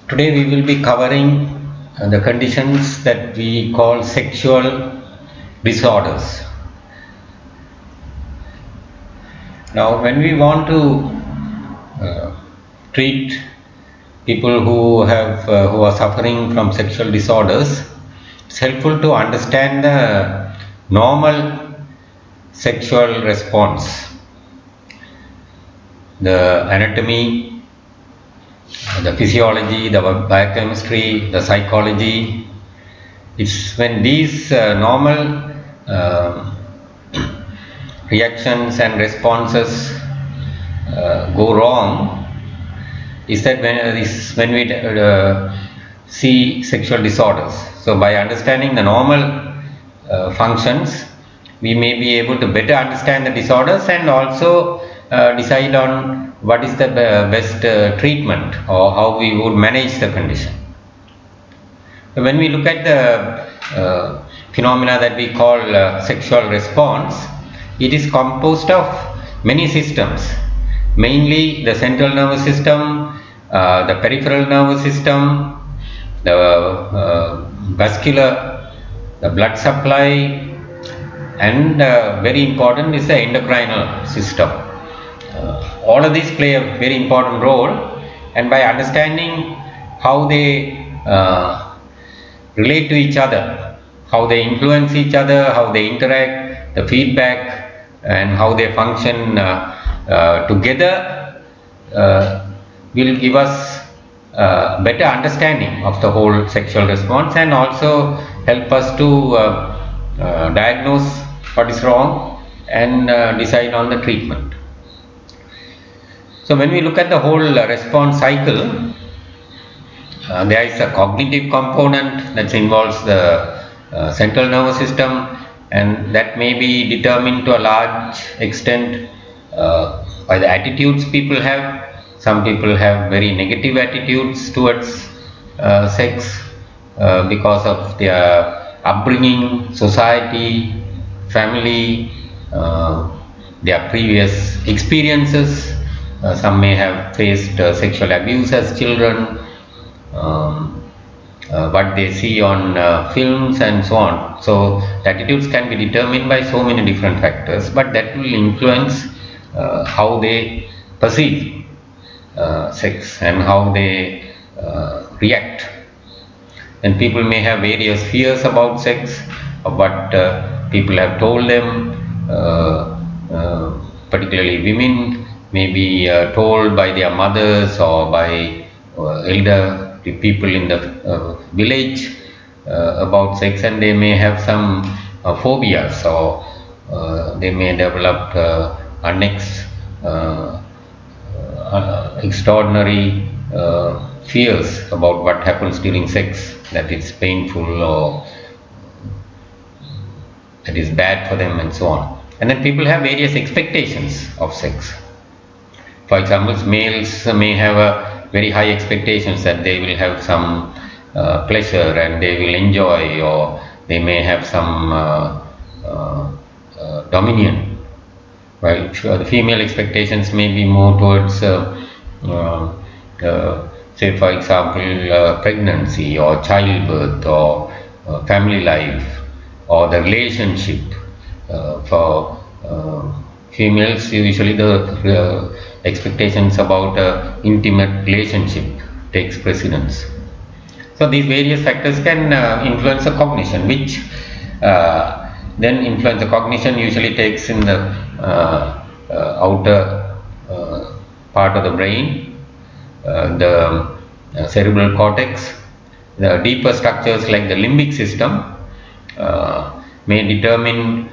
Today we will be covering the conditions that we call sexual disorders. Now, when we want to treat people who are suffering from sexual disorders, it's helpful to understand the normal sexual response, the anatomy, the physiology, the biochemistry, the psychology. It's when these normal reactions and responses go wrong, is that when we see sexual disorders. So by understanding the normal functions, we may be able to better understand the disorders and also decide on what is the best treatment or how we would manage the condition. When we look at the phenomena that we call sexual response, it is composed of many systems, mainly the central nervous system, the peripheral nervous system, the vascular, the blood supply, and very important is the endocrinal system. All of these play a very important role, and by understanding how they relate to each other, how they influence each other, how they interact, the feedback, and how they function together will give us better understanding of the whole sexual response and also help us to diagnose what is wrong and decide on the treatment. So when we look at the whole response cycle, there is a cognitive component that involves the central nervous system, and that may be determined to a large extent by the attitudes people have. Some people have very negative attitudes towards sex because of their upbringing, society, family, their previous experiences. Some may have faced sexual abuse as children, what they see on films and so on. So attitudes can be determined by so many different factors, but that will influence how they perceive sex and how they react. And people may have various fears about sex, of what people have told them, particularly women may be told by their mothers or by elder people in the village about sex, and they may have some phobias, or they may develop extraordinary fears about what happens during sex, that it's painful or that is bad for them and so on. And then people have various expectations of sex. For example, males may have a very high expectations that they will have some pleasure and they will enjoy, or they may have some dominion, while the female expectations may be more towards say for example pregnancy or childbirth or family life or the relationship. For females, usually the expectations about intimate relationship takes precedence. So these various factors can influence the cognition, which then influence the cognition usually takes in the outer part of the brain, the cerebral cortex. The deeper structures like the limbic system may determine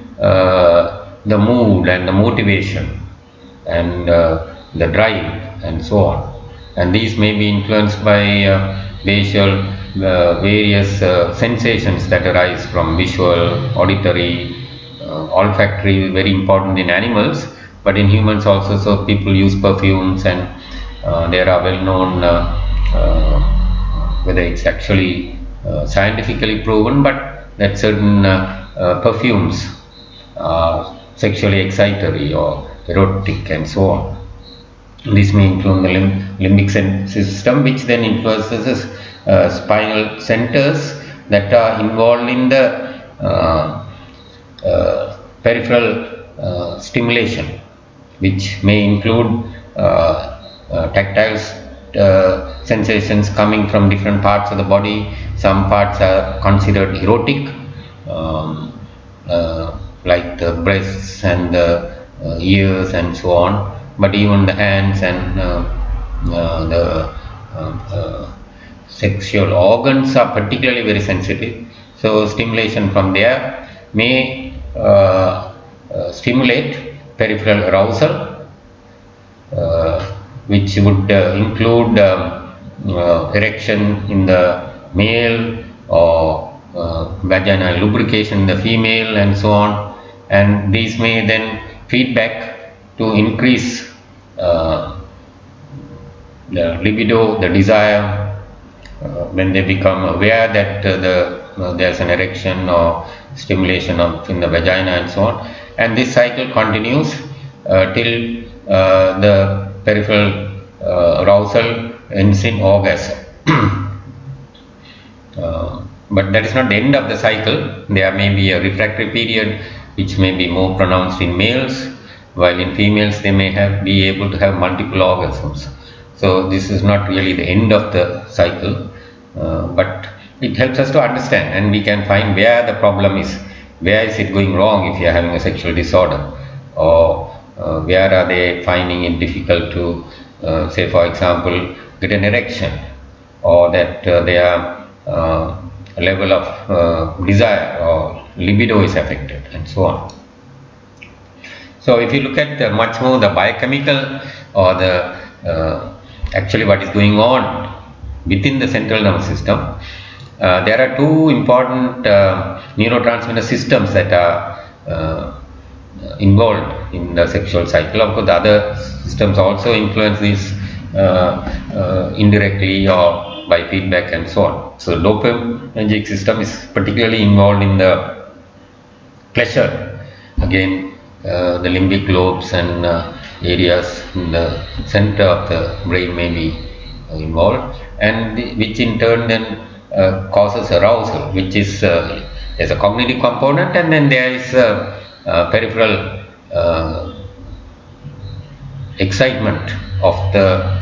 the mood and the motivation and the drive and so on, and these may be influenced by various sensations that arise from visual, auditory, olfactory, very important in animals, but in humans also. So people use perfumes, and there are well known, whether it's actually scientifically proven, but that certain perfumes are sexually excitatory or erotic and so on. This may include the limbic system, which then influences spinal centers that are involved in the peripheral stimulation, which may include tactile sensations coming from different parts of the body. Some parts are considered erotic, um, like the breasts and the ears and so on, but even the hands and the sexual organs are particularly very sensitive. So stimulation from there may stimulate peripheral arousal, which would include erection in the male, or vaginal lubrication in the female, and so on. And these may then feed back to increase the libido, the desire, when they become aware that there's an erection or stimulation in the vagina and so on. And this cycle continues till the peripheral arousal ends in orgasm. But that is not the end of the cycle. There may be a refractory period which may be more pronounced in males, while in females they may be able to have multiple orgasms. So this is not really the end of the cycle, but it helps us to understand, and we can find where the problem is. Where is it going wrong if you are having a sexual disorder, or where are they finding it difficult to, say for example, get an erection, or that their level of desire or libido is affected, and so on. So if you look at much more the biochemical, or the actually what is going on within the central nervous system, there are two important neurotransmitter systems that are involved in the sexual cycle. Of course, the other systems also influence this indirectly or by feedback and so on. So dopaminergic system is particularly involved in the pleasure. Again, the limbic lobes and areas in the center of the brain may be involved, and which in turn then causes arousal, which is there's a cognitive component, and then there is peripheral excitement of the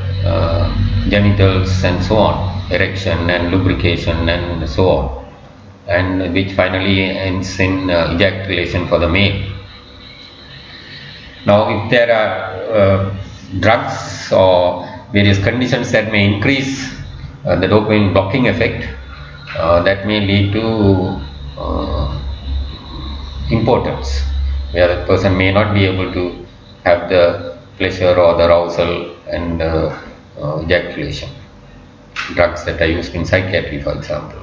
genitals and so on, erection and lubrication and so on, and which finally ends in ejaculation for the male. Now, if there are drugs or various conditions that may increase the dopamine blocking effect, that may lead to impotence, where the person may not be able to have the pleasure or the arousal and ejaculation. Drugs that are used in psychiatry, for example.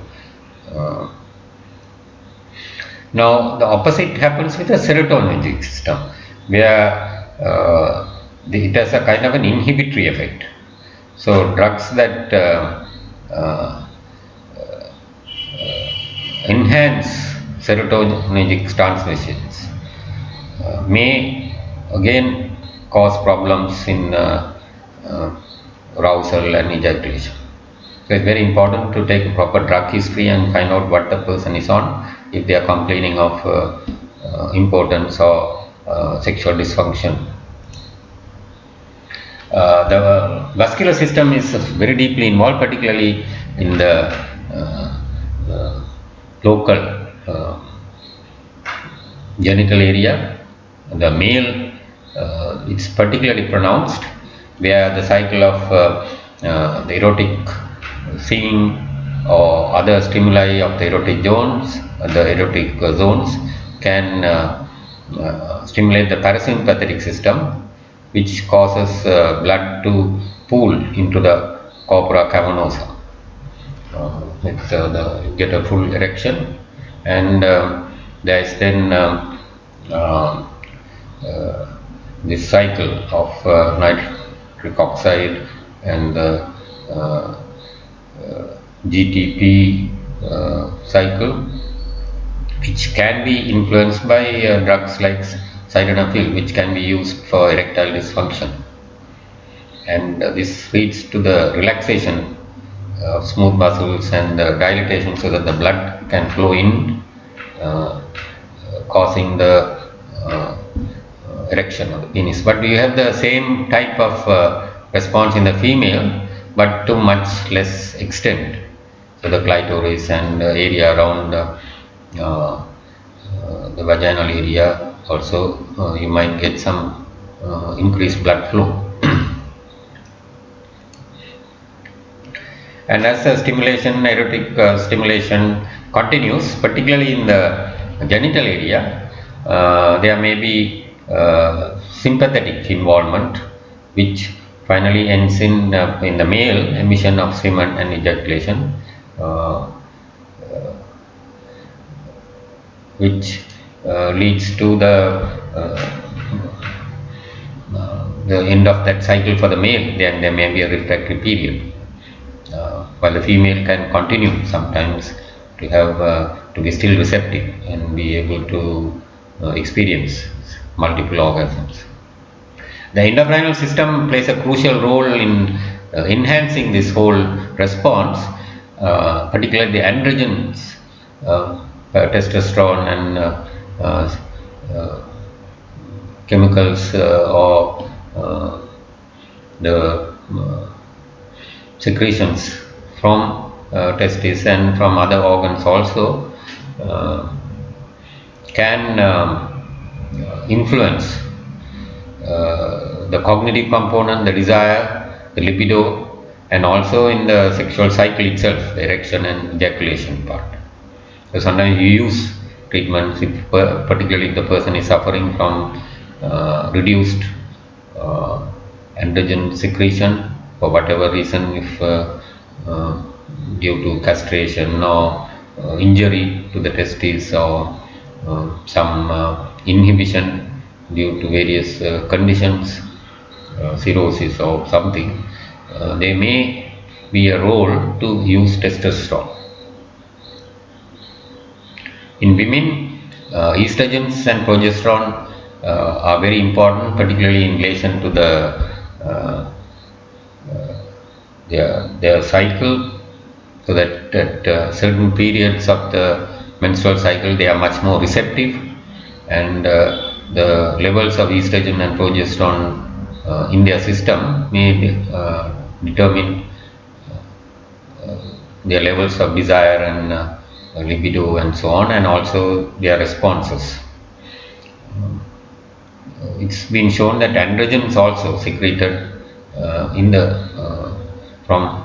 Now, the opposite happens with the serotonergic system, where it has a kind of an inhibitory effect. So, drugs that enhance serotonergic transmissions may again cause problems in arousal and ejaculation. So it's very important to take a proper drug history and find out what the person is on, if they are complaining of impotence or sexual dysfunction. The vascular system is very deeply involved, particularly in the local genital area. The male, it's particularly pronounced, where the cycle of the erotic seeing or other stimuli of the erotic zones can stimulate the parasympathetic system, which causes blood to pool into the corpora cavernosa. You get a full erection, and there is then this cycle of nitric oxide and the GTP cycle, which can be influenced by drugs like sildenafil, which can be used for erectile dysfunction. and this leads to the relaxation of smooth muscles and dilatation so that the blood can flow in, uh, causing the erection of the penis. But you have the same type of response in the female, but to much less extent. So the clitoris and area around the vaginal area also, you might get some increased blood flow. And as the stimulation, erotic stimulation continues, particularly in the genital area, there may be sympathetic involvement, which finally ends in the male emission of semen and ejaculation, which leads to the end of that cycle for the male. Then there may be a refractory period, while the female can continue sometimes to have to be still receptive and be able to experience multiple orgasms. The endocrinal system plays a crucial role in enhancing this whole response, particularly the androgens, testosterone and chemicals or the secretions from testes and from other organs also can influence the cognitive component, the desire, the libido, and also in the sexual cycle itself, the erection and ejaculation part. So sometimes you use treatments, particularly if the person is suffering from reduced androgen secretion for whatever reason, if due to castration or injury to the testes or some inhibition due to various conditions, cirrhosis or something, there may be a role to use testosterone. In women, estrogens and progesterone are very important, particularly in relation to their cycle, so that at certain periods of the menstrual cycle they are much more receptive, and the levels of estrogen and progesterone in their system may determine their levels of desire and libido and so on, and also their responses. It's been shown that androgens also secreted in the from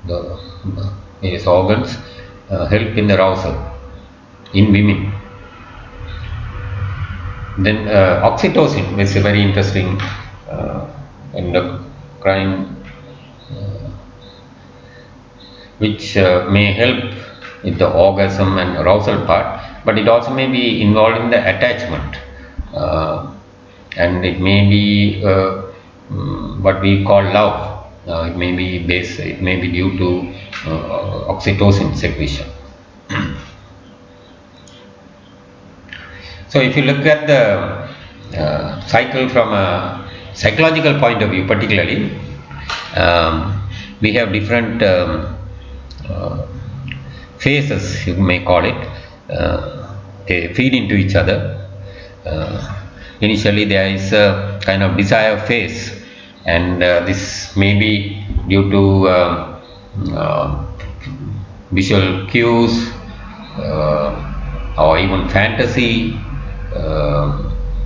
the various organs help in the arousal in women. Then oxytocin is a very interesting endocrine which may help with the orgasm and arousal part, but it also may be involved in the attachment, and it may be what we call love. It may be due to oxytocin secretion. So if you look at the cycle from a psychological point of view, particularly, we have different phases, you may call it. They feed into each other. Initially there is a kind of desire phase, and this may be due to visual cues or even fantasy,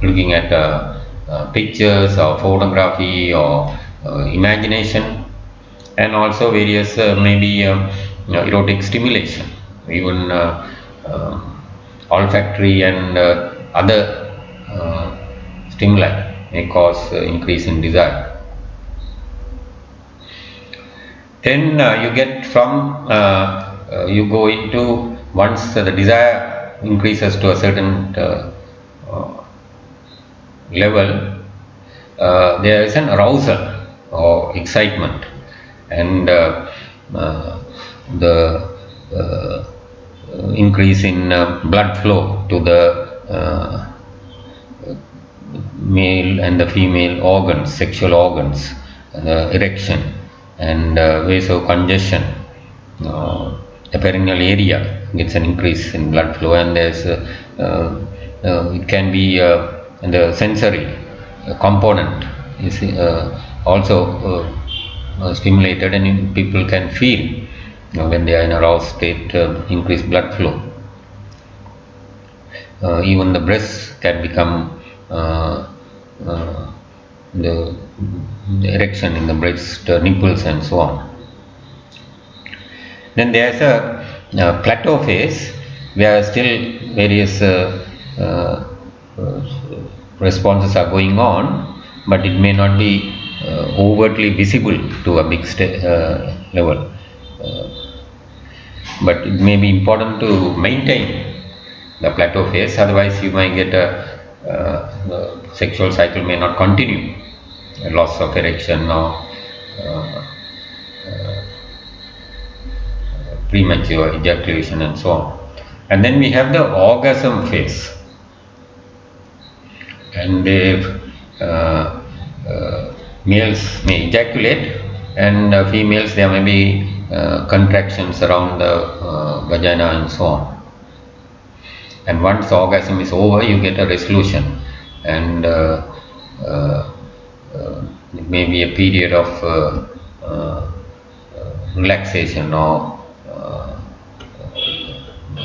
looking at pictures or photography or imagination, and also various maybe erotic stimulation, even olfactory and other stimuli may cause increase in desire. Then you get from you go into, once the desire increases to a certain level, there is an arousal or excitement, and the increase in blood flow to the male and the female organs, sexual organs, the erection and vasocongestion. The perineal area gets an increase in blood flow, and there's it can be the sensory component is also stimulated, and people can feel when they are in a aroused state increased blood flow. Even the breasts can become the erection in the breast, nipples and so on. Then there is a plateau phase where still various responses are going on, but it may not be overtly visible to a big level. But it may be important to maintain the plateau phase, otherwise you might get the sexual cycle may not continue, a loss of erection or premature ejaculation and so on. And then we have the orgasm phase, and males may ejaculate, and females there may be contractions around the vagina and so on. And once orgasm is over, you get a resolution, and it may be a period of relaxation or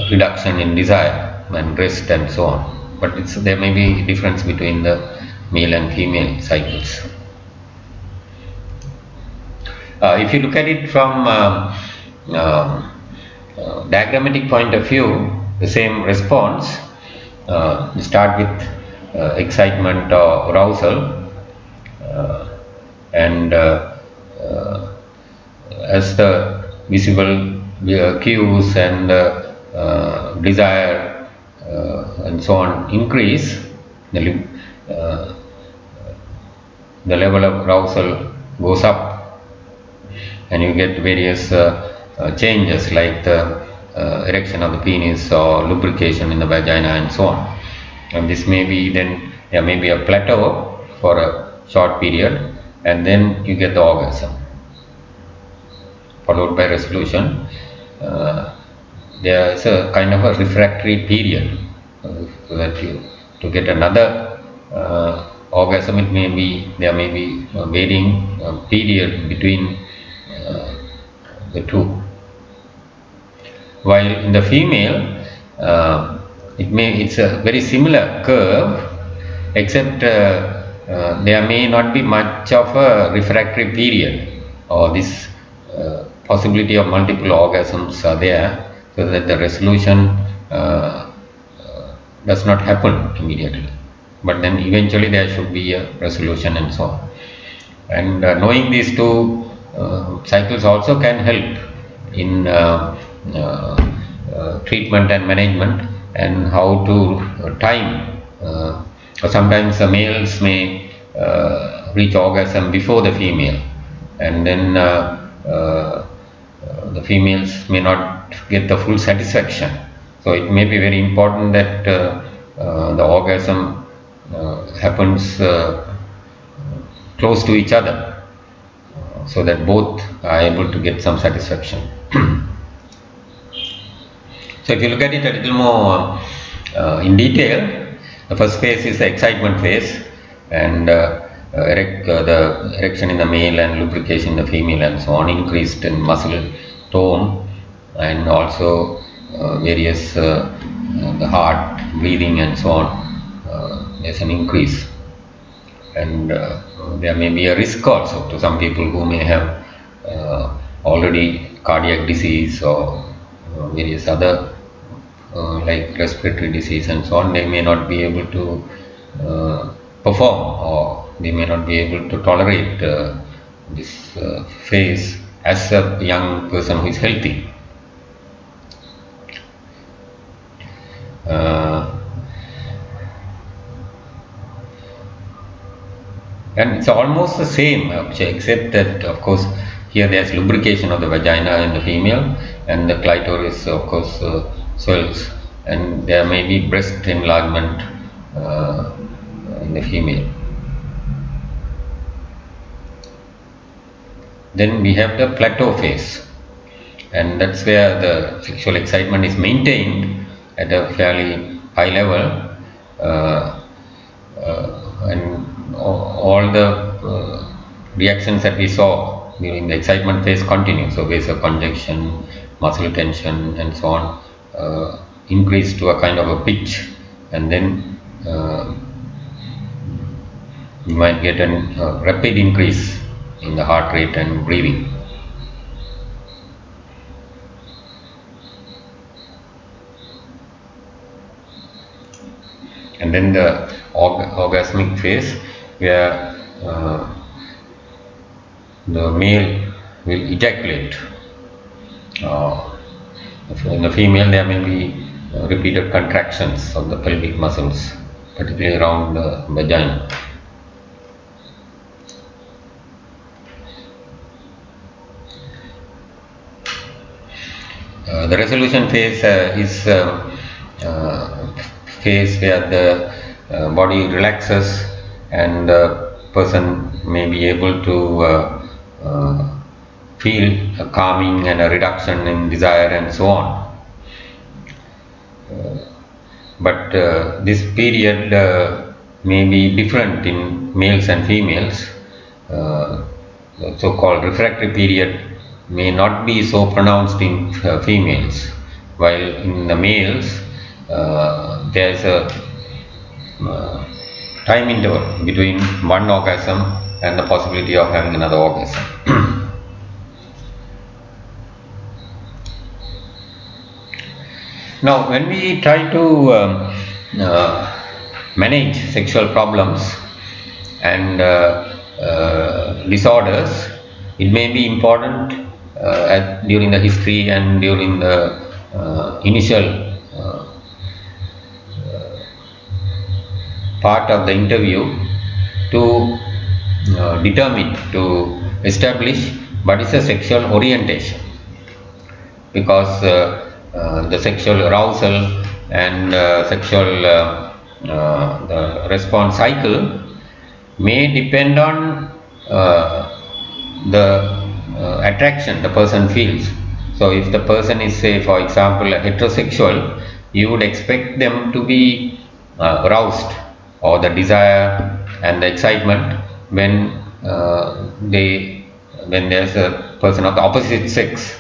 reduction in desire and rest and so on. But there may be a difference between the male and female cycles. If you look at it from diagrammatic point of view, the same response, you start with excitement or arousal, and as the visible cues and desire and so on increase, the level of arousal goes up, and you get various changes like the erection of the penis or lubrication in the vagina and so on. And this may be then there may be a plateau for a short period, and then you get the orgasm followed by resolution. There is a kind of a refractory period, so that to get another orgasm, there may be a varying period between the two. While in the female, it's a very similar curve, except there may not be much of a refractory period, or this possibility of multiple orgasms are there, so that the resolution does not happen immediately. But then eventually there should be a resolution and so on. And knowing these two cycles also can help in treatment and management, and how to time. Sometimes the males may reach orgasm before the female, and then the females may not get the full satisfaction. So it may be very important that the orgasm happens close to each other, so that both are able to get some satisfaction. So if you look at it a little more in detail, the first phase is the excitement phase, and the erection in the male and lubrication in the female and so on, increased in muscle tone, and also various the heart, breathing and so on, there's an increase. And there may be a risk also to some people who may have already cardiac disease or various other like respiratory disease and so on. They may not be able to perform, or they may not be able to tolerate this phase as a young person who is healthy. And it's almost the same, except that of course here there's lubrication of the vagina in the female, and the clitoris of course swells, and there may be breast enlargement in the female. Then we have the plateau phase, and that's where the sexual excitement is maintained at a fairly high level, and all the reactions that we saw during the excitement phase continue. So vasoconstriction, muscle tension, and so on increase to a kind of a pitch, and then you might get a rapid increase in the heart rate and breathing. And then the orgasmic phase, where the male will ejaculate. In the female, there may be repeated contractions of the pelvic muscles, particularly around the vagina. The resolution phase is phase where the body relaxes and the person may be able to feel a calming and a reduction in desire and so on. But this period may be different in males and females. The so-called refractory period may not be so pronounced in females, while in the males there is a time interval between one orgasm and the possibility of having another orgasm. Now, when we try to manage sexual problems and disorders, it may be important during the history and during the initial part of the interview to determine, to establish what is a sexual orientation, because the sexual arousal and sexual the response cycle may depend on the attraction the person feels. So if the person is, say, for example, a heterosexual, you would expect them to be aroused, or the desire and the excitement when there's a person of the opposite sex,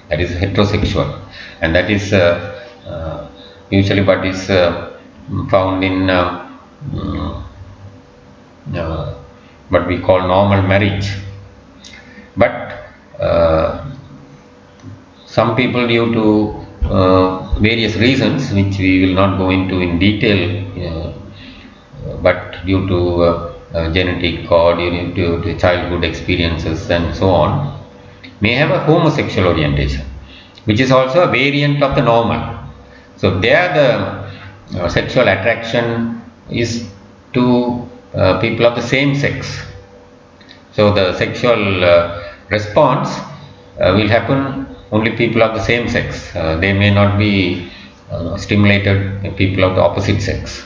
that is heterosexual, and that is usually what is found in what we call normal marriage. But some people, due to various reasons which we will not go into in detail, but due to genetic or due to childhood experiences and so on, may have a homosexual orientation, which is also a variant of the normal. So there the sexual attraction is to people of the same sex. So the sexual response will happen only people of the same sex. They may not be stimulated people of the opposite sex.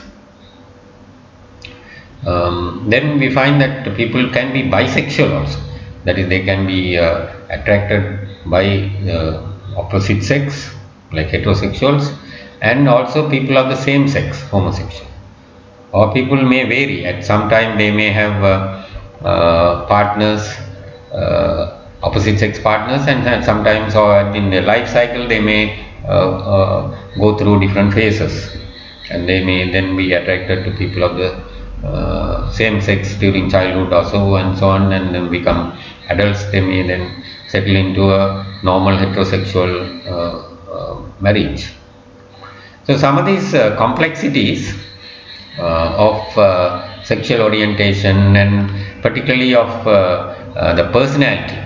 Then we find that people can be bisexual also. That is, they can be attracted by opposite sex, like heterosexuals, and also people of the same sex, homosexual. Or people may vary. At some time they may have partners, opposite sex partners, and sometimes, or in their life cycle, they may go through different phases, and they may then be attracted to people of the same sex during childhood also, and so on, and then become adults. They may then settle into a normal heterosexual marriage. So some of these complexities of sexual orientation, and particularly of the personality.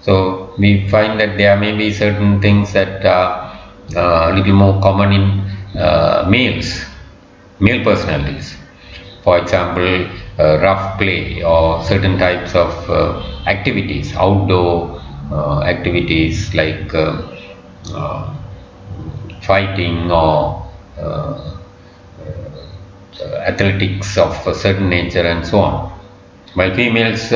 So we find that there may be certain things that are a little more common in male personalities. For example, rough play or certain types of activities, outdoor activities like fighting or athletics of a certain nature and so on. While females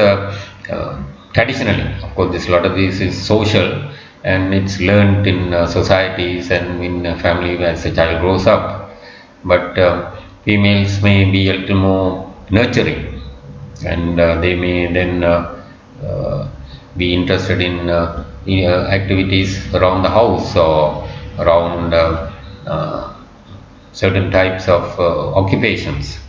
traditionally, of course, this lot of this is social and it's learned in societies and in family as a child grows up. But females may be a little more nurturing, and they may then be interested in activities around the house or around certain types of occupations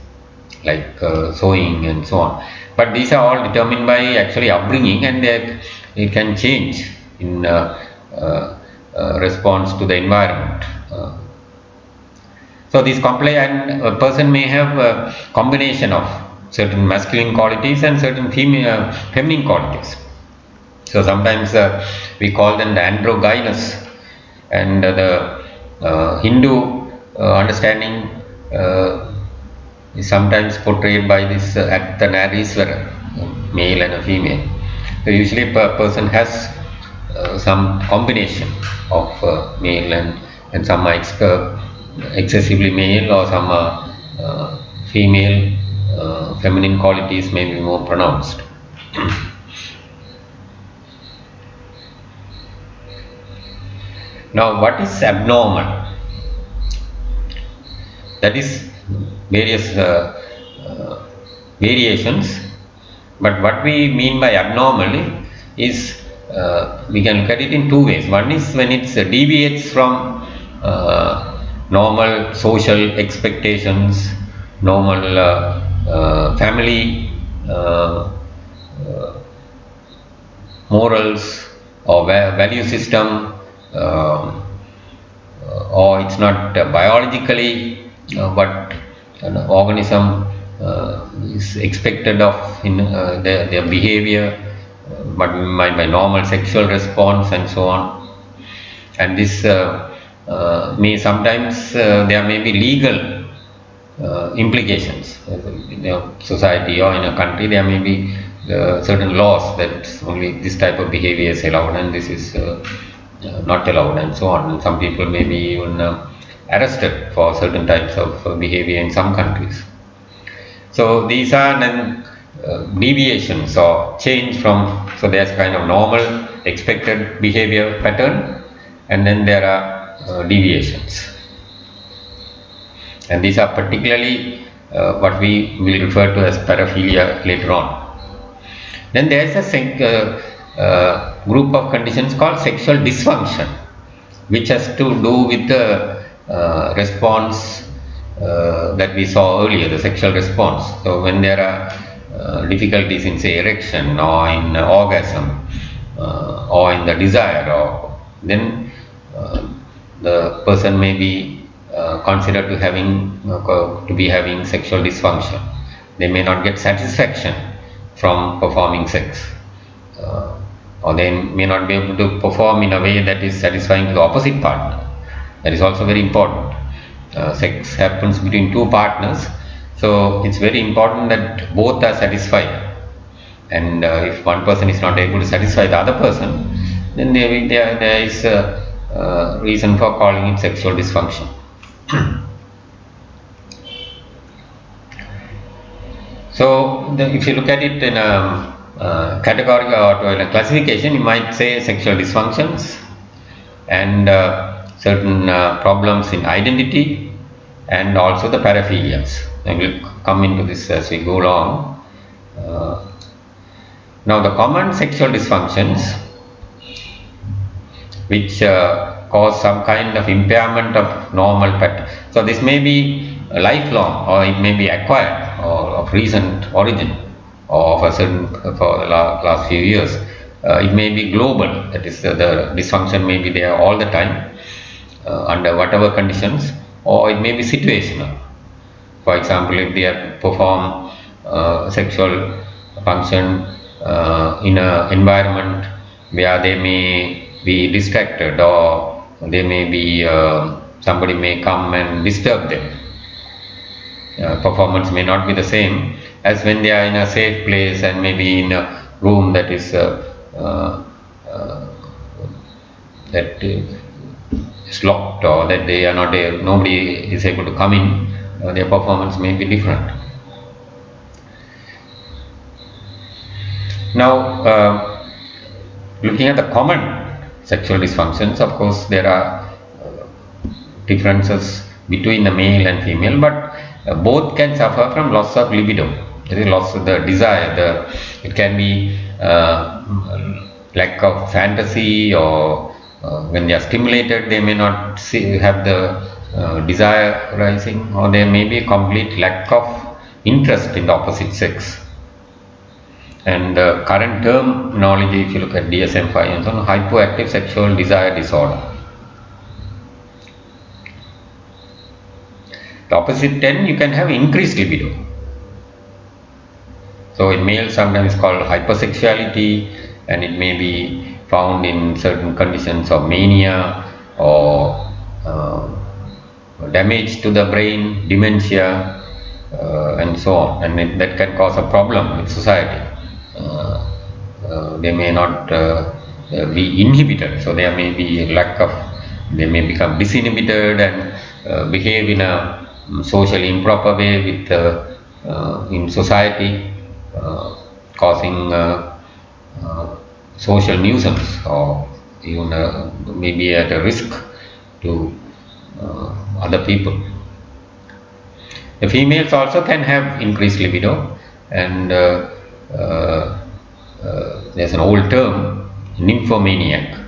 like sewing and so on. But these are all determined by actually upbringing, and it can change in response to the environment. So this and a person may have a combination of certain masculine qualities and certain feminine qualities. So sometimes we call them the androgynous, and the Hindu understanding is sometimes portrayed by this Ardhanarishwara, male and a female. So usually a person has some combination of male and some excessively male, or some female feminine qualities may be more pronounced. Now, what is abnormal? That is various variations, but what we mean by abnormal is we can look at it in two ways. One is when it deviates from normal social expectations, normal family morals or value system, or it's not biologically what an organism is expected of in their behavior, but by normal sexual response and so on. And this may sometimes there may be legal implications in a society or in a country. There may be certain laws that only this type of behavior is allowed and this is not allowed and so on. And some people may be even arrested for certain types of behavior in some countries. So these are then deviations or change from, so there's kind of normal expected behavior pattern, and then there are deviations, and these are particularly what we will refer to as paraphilia later on. Then there is a group of conditions called sexual dysfunction, which has to do with the response that we saw earlier, the sexual response. So when there are difficulties in, say, erection or in orgasm or in the desire, or then the person may be considered to be having sexual dysfunction. They may not get satisfaction from performing sex, or they may not be able to perform in a way that is satisfying to the opposite partner. That is also very important. Sex happens between two partners, so it's very important that both are satisfied, and if one person is not able to satisfy the other person, then there is a reason for calling it sexual dysfunction. So if you look at it in a category or in a classification, you might say sexual dysfunctions and certain problems in identity, and also the paraphilias. I will come into this as we go along. Now the common sexual dysfunctions which cause some kind of impairment of normal pattern. So this may be lifelong, or it may be acquired or of recent origin, or of a certain for the last few years. It may be global, that is the dysfunction may be there all the time under whatever conditions, or it may be situational. For example, if they perform sexual function in an environment where they may be distracted, or they may be somebody may come and disturb them, performance may not be the same as when they are in a safe place and maybe in a room that is locked, or that they are not nobody is able to come in their performance may be different. Now, looking at the common sexual dysfunctions, of course, there are differences between the male and female, but both can suffer from loss of libido. There is loss of the desire. It can be lack of fantasy, or when they are stimulated, they may not have the desire rising, or there may be a complete lack of interest in the opposite sex. And current terminology, if you look at DSM-5 and so on, hypoactive sexual desire disorder. The opposite 10, you can have increased libido. So in males sometimes it's called hypersexuality, and it may be found in certain conditions of mania or damage to the brain, dementia, and so on, and that can cause a problem with society. They may not be inhibited, so there may be lack of, they may become disinhibited and behave in a socially improper way with in society, causing social nuisance, or even maybe at a risk to other people. The females also can have increased libido, and there's an old term, nymphomaniac.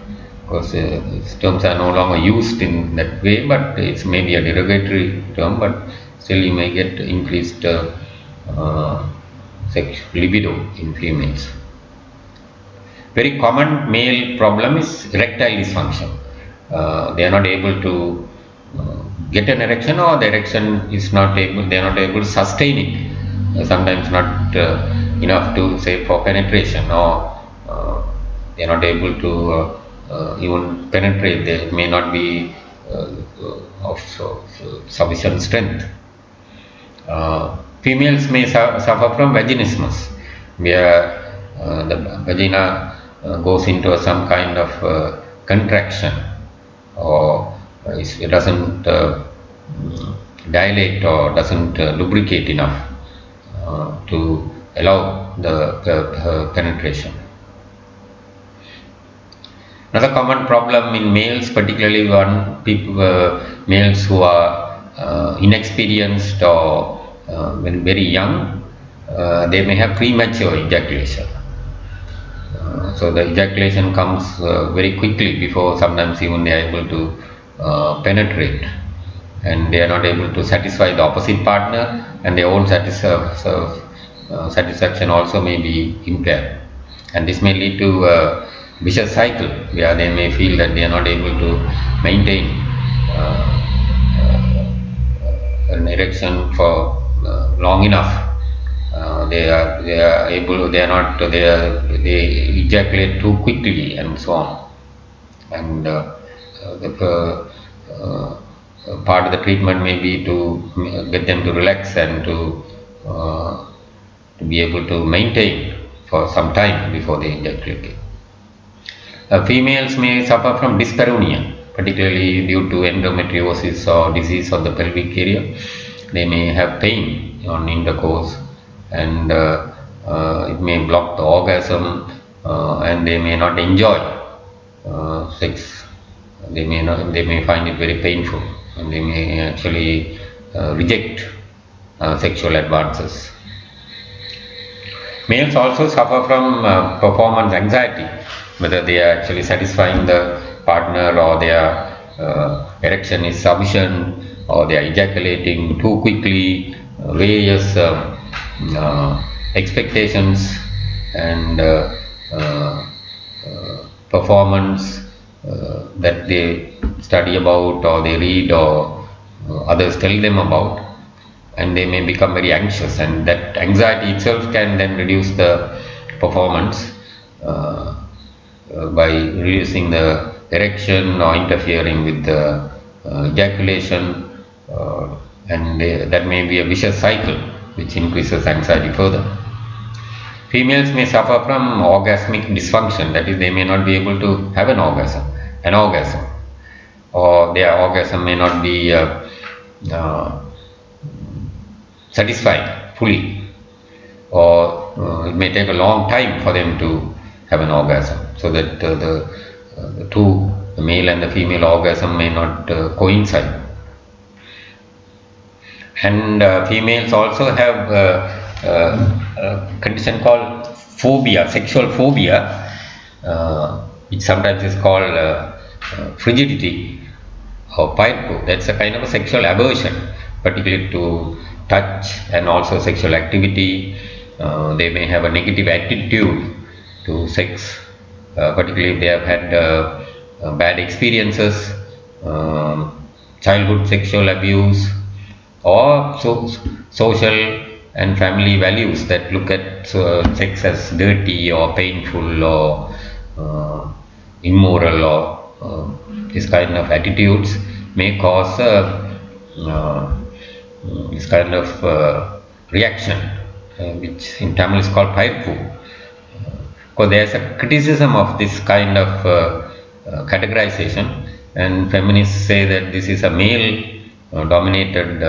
Of course, these terms are no longer used in that way, but it's maybe a derogatory term, but still you may get increased sexual libido in females. Very common male problem is erectile dysfunction. They are not able to get an erection, or the erection is not able, they are not able to sustain it. Sometimes not enough to say for penetration, or they are not able to even penetrate. They may not be of sufficient strength. Females may suffer from vaginismus, where the vagina goes into some kind of contraction, or it doesn't dilate or doesn't lubricate enough to allow the penetration. Another common problem in males, particularly males who are inexperienced or when very young, they may have premature ejaculation. So the ejaculation comes very quickly before sometimes even they are able to penetrate, and they are not able to satisfy the opposite partner, and their own satisfaction also may be impaired, and this may lead to a vicious cycle where they may feel that they are not able to maintain an erection for long enough. They ejaculate too quickly, and so on, and part of the treatment may be to get them to relax and to be able to maintain for some time before they ejaculate. Females may suffer from dyspareunia, particularly due to endometriosis or disease of the pelvic area. They may have pain on intercourse, and it may block the orgasm, and they may not enjoy sex. They may find it very painful, and they may actually reject sexual advances. Males also suffer from performance anxiety, whether they are actually satisfying the partner, or their erection is sufficient, or they are ejaculating too quickly. Various expectations and performance that they study about, or they read, or others tell them about, and they may become very anxious, and that anxiety itself can then reduce the performance by reducing the erection or interfering with the ejaculation, and that may be a vicious cycle which increases anxiety further. Females may suffer from orgasmic dysfunction, that is, they may not be able to have an orgasm, or their orgasm may not be satisfied fully, or it may take a long time for them to have an orgasm, so that the two, the male and the female orgasm may not coincide. And females also have a condition called phobia, sexual phobia, which sometimes is called frigidity or pyro. That's a kind of a sexual aversion, particularly to touch and also sexual activity. They may have a negative attitude to sex, particularly if they have had bad experiences, childhood sexual abuse, or social and family values that look at sex as dirty or painful or immoral, or this kind of attitudes may cause this kind of reaction, which in Tamil is called paipu. Because there is a criticism of this kind of categorization, and feminists say that this is a male dominated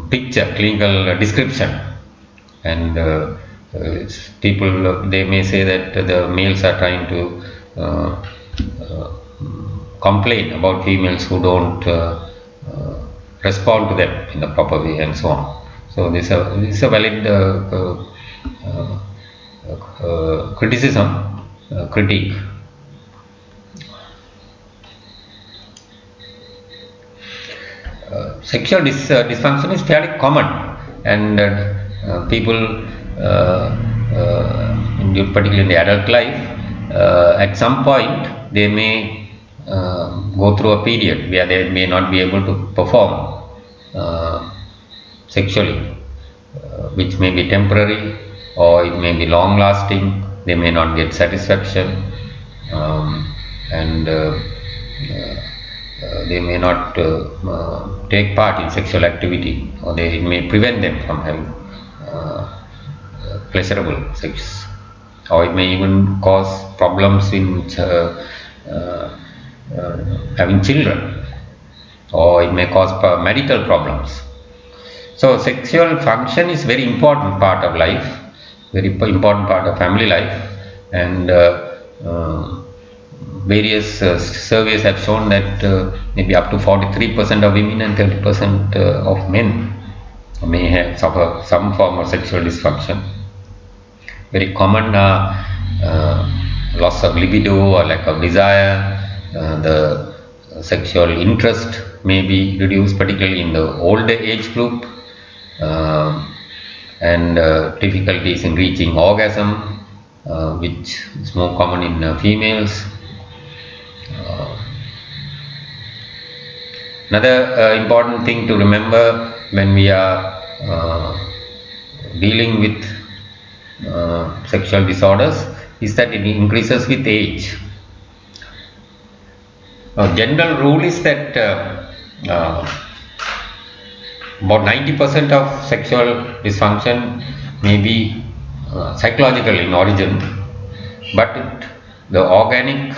picture, clinical description, and people, they may say that the males are trying to complain about females who don't respond to them in the proper way, and so on. So this is a valid criticism, critique. Sexual dysfunction is fairly common, and people, particularly in the adult life, at some point they may go through a period where they may not be able to perform sexually, which may be temporary or it may be long lasting. They may not get satisfaction, and they may not take part in sexual activity, or it may prevent them from having pleasurable sex, or it may even cause problems in having children, or it may cause marital problems. So sexual function is very important part of life, very important part of family life, and various surveys have shown that maybe up to 43% of women and 30% of men may suffer some form of sexual dysfunction. Very common loss of libido or lack of desire. The sexual interest may be reduced, particularly in the older age group, and difficulties in reaching orgasm, which is more common in females. Another important thing to remember when we are dealing with sexual disorders is that it increases with age. General rule is that about 90% of sexual dysfunction may be psychological in origin, but the organic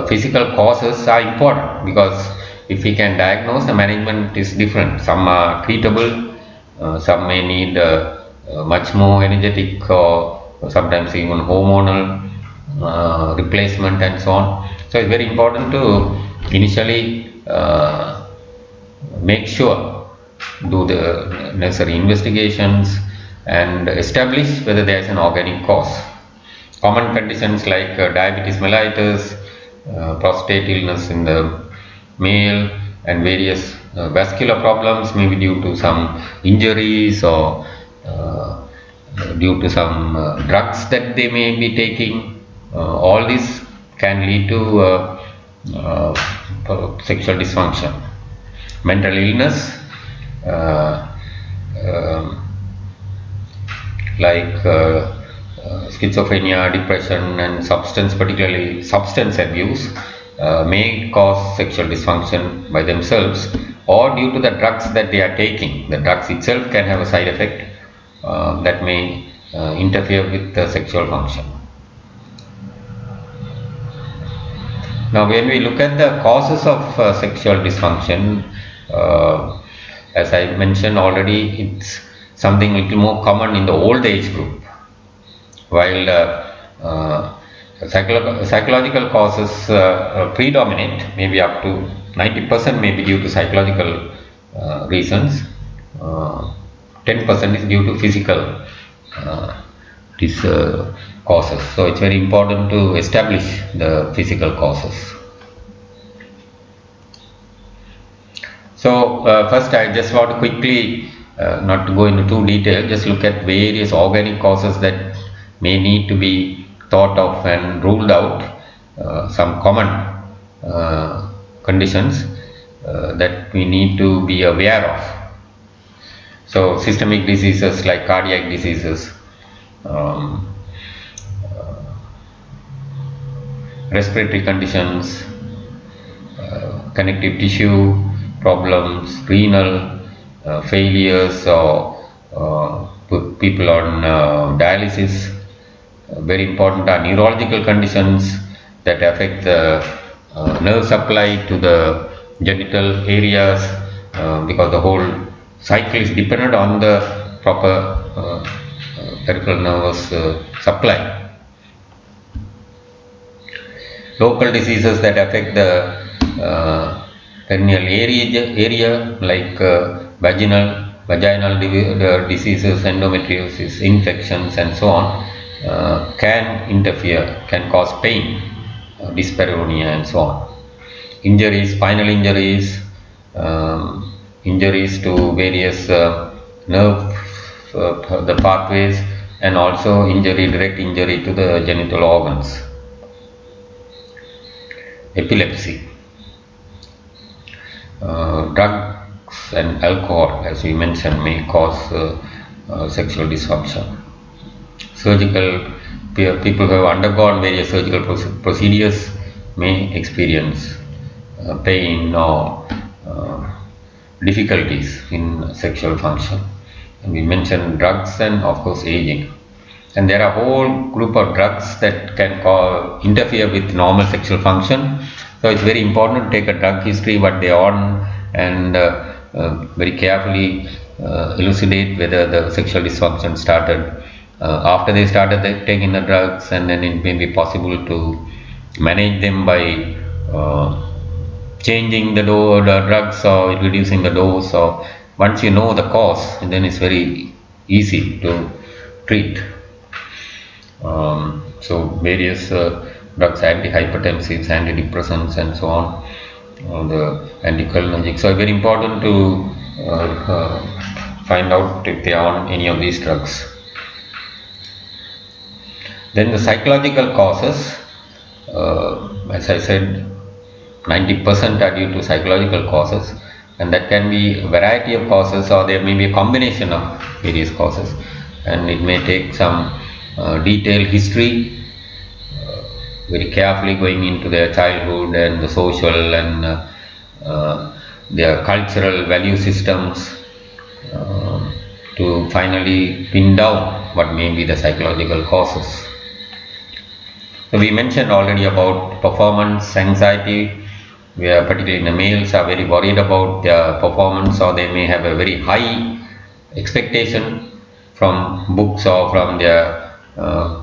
physical causes are important, because if we can diagnose, the management is different. Some are treatable, some may need much more energetic or sometimes even hormonal replacement and so on. So it's very important to initially make sure, do the necessary investigations and establish whether there is an organic cause. Common conditions like diabetes mellitus, prostate illness in the male, and various vascular problems may be due to some injuries or due to some drugs that they may be taking. All this can lead to sexual dysfunction. Mental illness like schizophrenia, depression, and particularly substance abuse may cause sexual dysfunction by themselves, or due to the drugs that they are taking. The drugs itself can have a side effect that may interfere with the sexual function. Now, when we look at the causes of sexual dysfunction, as I mentioned already, it's something little more common in the old age group, while psychological causes predominate, maybe up to 90% may be due to psychological reasons, 10% is due to physical these causes. So it's very important to establish the physical causes. So first I just want to quickly, not to go into too detail, just look at various organic causes that may need to be thought of and ruled out, some common conditions that we need to be aware of. So systemic diseases like cardiac diseases, respiratory conditions, connective tissue problems, renal failures, or people on dialysis. Very important are neurological conditions that affect the nerve supply to the genital areas, because the whole cycle is dependent on the proper peripheral nervous supply. Local diseases that affect the perineal area like vaginal diseases, endometriosis, infections, and so on, can interfere, can cause pain, dyspareunia, and so on. Injuries, spinal injuries, injuries to various nerve the pathways, and also direct injury to the genital organs. Epilepsy, drugs and alcohol, as we mentioned, may cause sexual dysfunction. Surgical, people who have undergone various surgical procedures may experience pain or difficulties in sexual function. And we mentioned drugs and of course aging. And there are a whole group of drugs that can interfere with normal sexual function. So it's very important to take a drug history, what they are on, and very carefully elucidate whether the sexual dysfunction started after they started taking the drugs, and then it may be possible to manage them by changing the drugs or reducing the dose. Or once you know the cause, then it's very easy to treat. So various drugs, antihypertensives, antidepressants, and so on, the anticholinergics. So very important to find out if they are on any of these drugs. Then the psychological causes, as I said, 90% are due to psychological causes, and that can be a variety of causes, or there may be a combination of various causes, and it may take some detailed history, very carefully going into their childhood and the social and their cultural value systems, to finally pin down what may be the psychological causes. So we mentioned already about performance anxiety, where particularly the males are very worried about their performance, or they may have a very high expectation from books or from their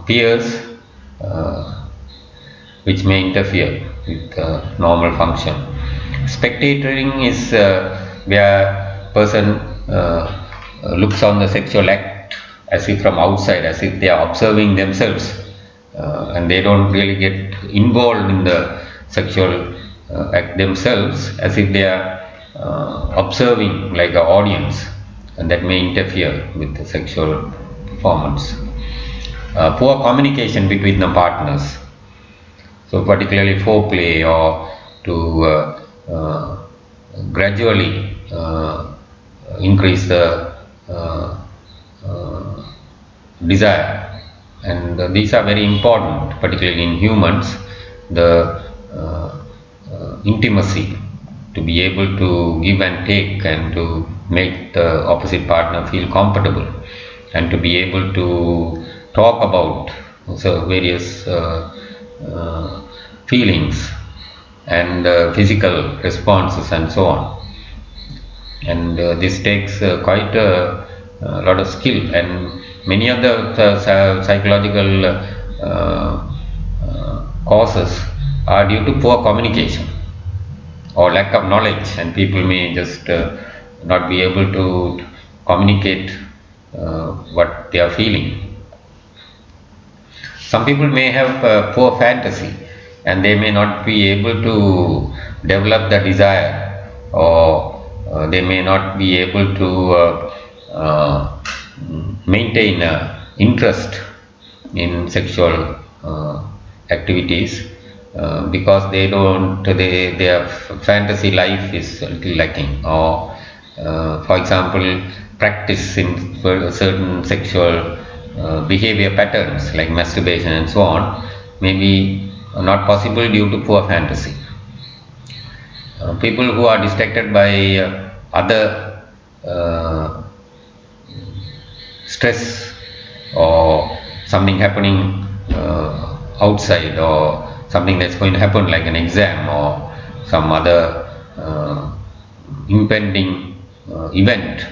peers, which may interfere with normal function. Spectatoring is where person looks on the sexual act as if from outside, as if they are observing themselves, and they don't really get involved in the sexual act themselves, as if they are observing like an audience, and that may interfere with the sexual performance. Poor communication between the partners, so particularly foreplay, or to gradually increase the desire, and these are very important, particularly in humans, the intimacy, to be able to give and take, and to make the opposite partner feel comfortable, and to be able to talk about various feelings and physical responses and so on. And this takes quite a lot of skill, and many of the psychological causes are due to poor communication or lack of knowledge, and people may just not be able to communicate what they are feeling. Some people may have poor fantasy, and they may not be able to develop the desire, or they may not be able to maintain interest in sexual activities because their fantasy life is a little lacking, or for example, practice in certain sexual behavior patterns like masturbation and so on may be not possible due to poor fantasy. People who are distracted by other stress or something happening outside, or something that's going to happen like an exam or some other impending event,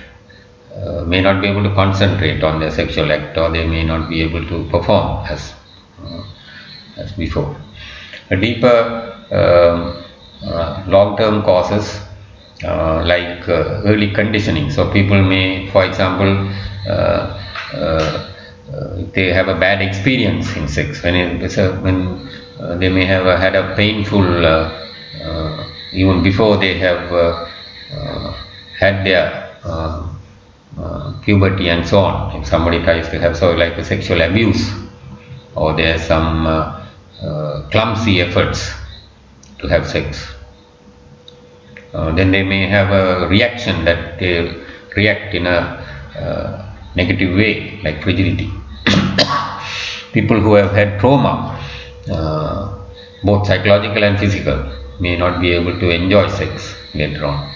may not be able to concentrate on their sexual act, or they may not be able to perform as before. A deeper long-term causes like early conditioning. So people may, for example, they have a bad experience in sex, when they may have had a painful even before they have had their puberty and so on. If somebody tries to have like a sexual abuse, or there are some clumsy efforts to have sex, then they may have a reaction that they react in a negative way, like frigidity. People who have had trauma, both psychological and physical, may not be able to enjoy sex later on.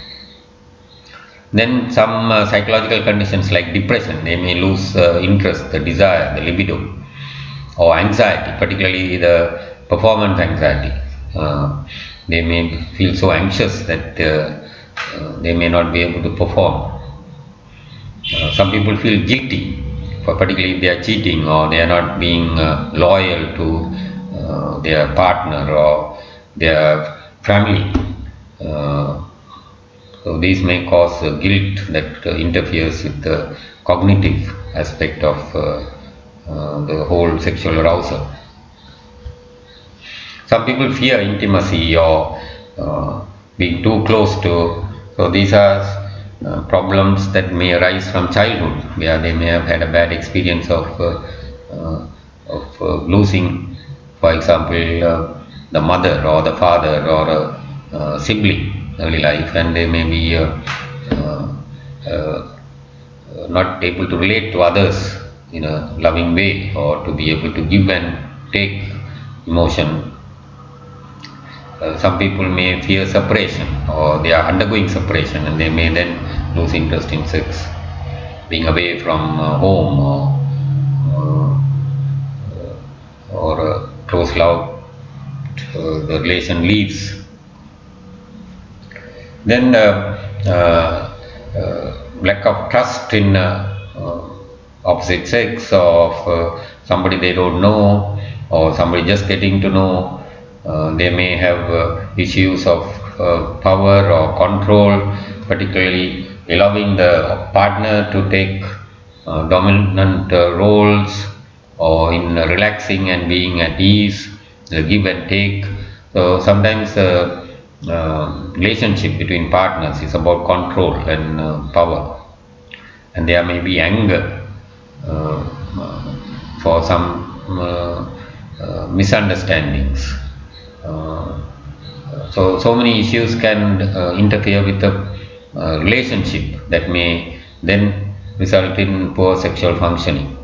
Then some psychological conditions like depression, they may lose interest, the desire, the libido, or anxiety, particularly the performance anxiety. They may feel so anxious that they may not be able to perform. Some people feel guilty, particularly if they are cheating, or they are not being loyal to their partner or their family. So these may cause guilt that interferes with the cognitive aspect of the whole sexual arousal. Some people fear intimacy or being too close to. So these are problems that may arise from childhood, where they may have had a bad experience of losing, for example, the mother or the father or a sibling early life, and they may be not able to relate to others in a loving way, or to be able to give and take emotion. Some people may fear separation, or they are undergoing separation, and they may then lose interest in sex, being away from home, or close love, the relation leaves. Then lack of trust in opposite sex, of somebody they don't know, or somebody just getting to know. They may have issues of power or control, particularly allowing the partner to take dominant roles, or in relaxing and being at ease, the give and take. So sometimes relationship between partners is about control and power, and there may be anger for some misunderstandings. So many issues can interfere with the relationship, that may then result in poor sexual functioning.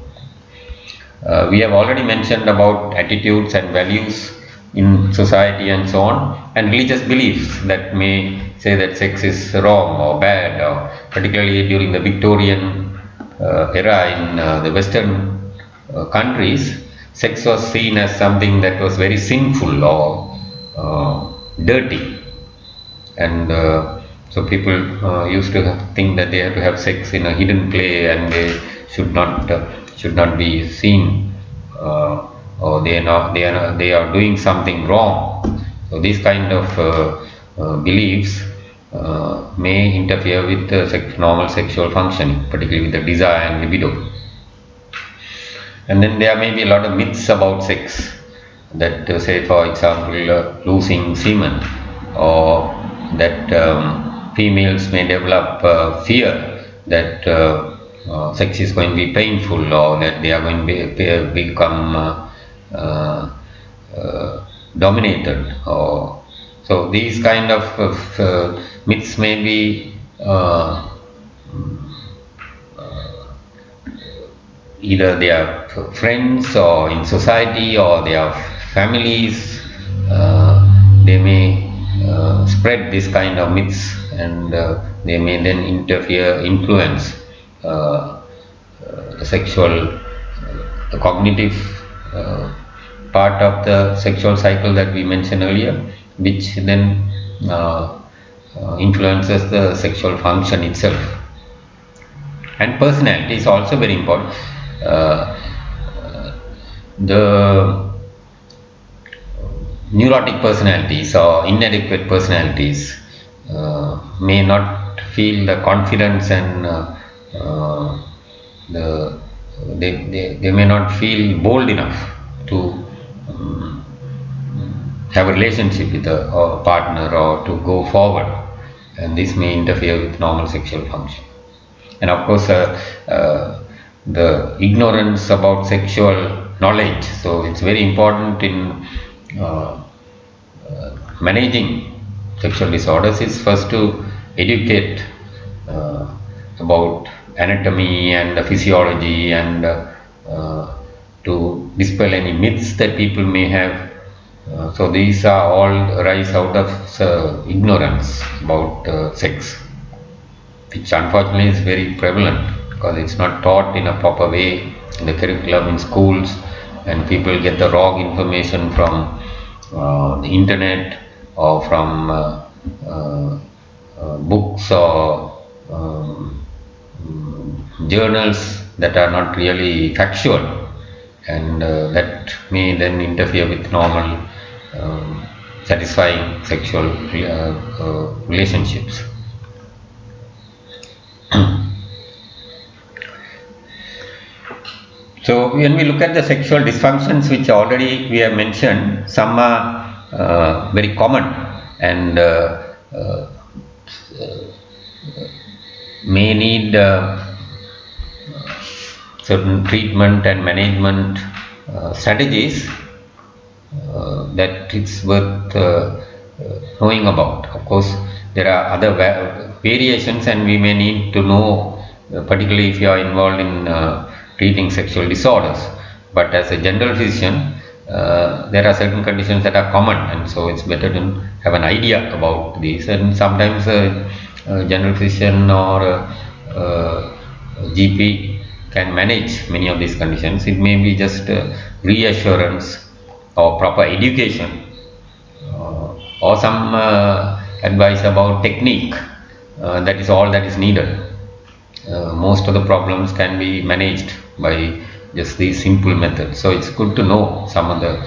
We have already mentioned about attitudes and values in society and so on, and religious beliefs that may say that sex is wrong or bad, or particularly during the Victorian era in the Western countries, sex was seen as something that was very sinful, or dirty, and so people used to think that they have to have sex in a hidden play, and they should not be seen, or they are doing something wrong. So these kind of beliefs may interfere with normal sexual functioning, particularly with the desire and libido. And then there may be a lot of myths about sex, that say for example losing semen, or that females may develop fear that sex is going to be painful, or that they are going to become dominated, or so these kind of myths may be either their friends or in society or their families. They may spread this kind of myths, and they may then influence the sexual, the cognitive part of the sexual cycle that we mentioned earlier, which then influences the sexual function itself. And personality is also very important. The neurotic personalities or inadequate personalities may not feel the confidence, and they may not feel bold enough to have a relationship with a partner, or to go forward, and this may interfere with normal sexual function. And of course the ignorance about sexual knowledge, so it's very important in managing sexual disorders, is first to educate about anatomy and physiology, and to dispel any myths that people may have. So these are all rise out of ignorance about sex, which unfortunately is very prevalent, because it's not taught in a proper way in the curriculum in schools, and people get the wrong information from the internet, or from books or journals that are not really factual, and that may then interfere with normal satisfying sexual relationships. So when we look at the sexual dysfunctions, which already we have mentioned, some are very common, and may need certain treatment and management strategies that it's worth knowing about. Of course, there are other variations, and we may need to know, particularly if you are involved in treating sexual disorders. But as a general physician, there are certain conditions that are common, and so it's better to have an idea about these. And sometimes a general physician or a GP can manage many of these conditions. It may be just reassurance or proper education, or some advice about technique. That is all that is needed. Most of the problems can be managed by just these simple methods. So it's good to know some of the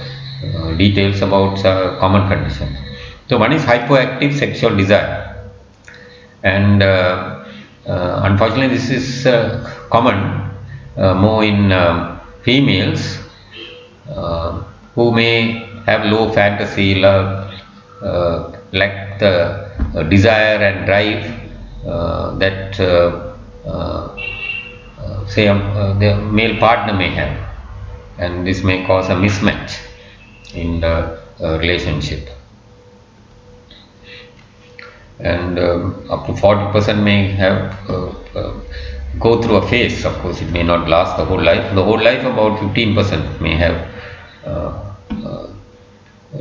details about common conditions. So one is hypoactive sexual desire, and unfortunately this is common more in females who may have low fantasy love, lack the desire and drive that say the male partner may have, and this may cause a mismatch in the relationship. And up to 40% may have go through a phase. Of course, it may not last the whole life. The whole life, about 15% may have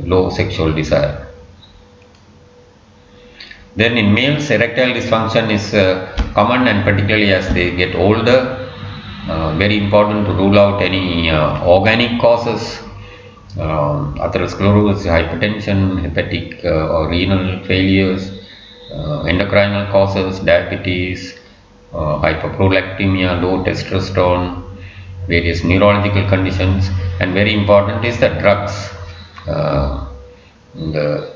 low sexual desire. Then in males, erectile dysfunction is common, and particularly as they get older, very important to rule out any organic causes atherosclerosis, hypertension, hepatic or renal failures, endocrinal causes, diabetes, hyperprolactinemia, low testosterone, various neurological conditions, and very important is the drugs, the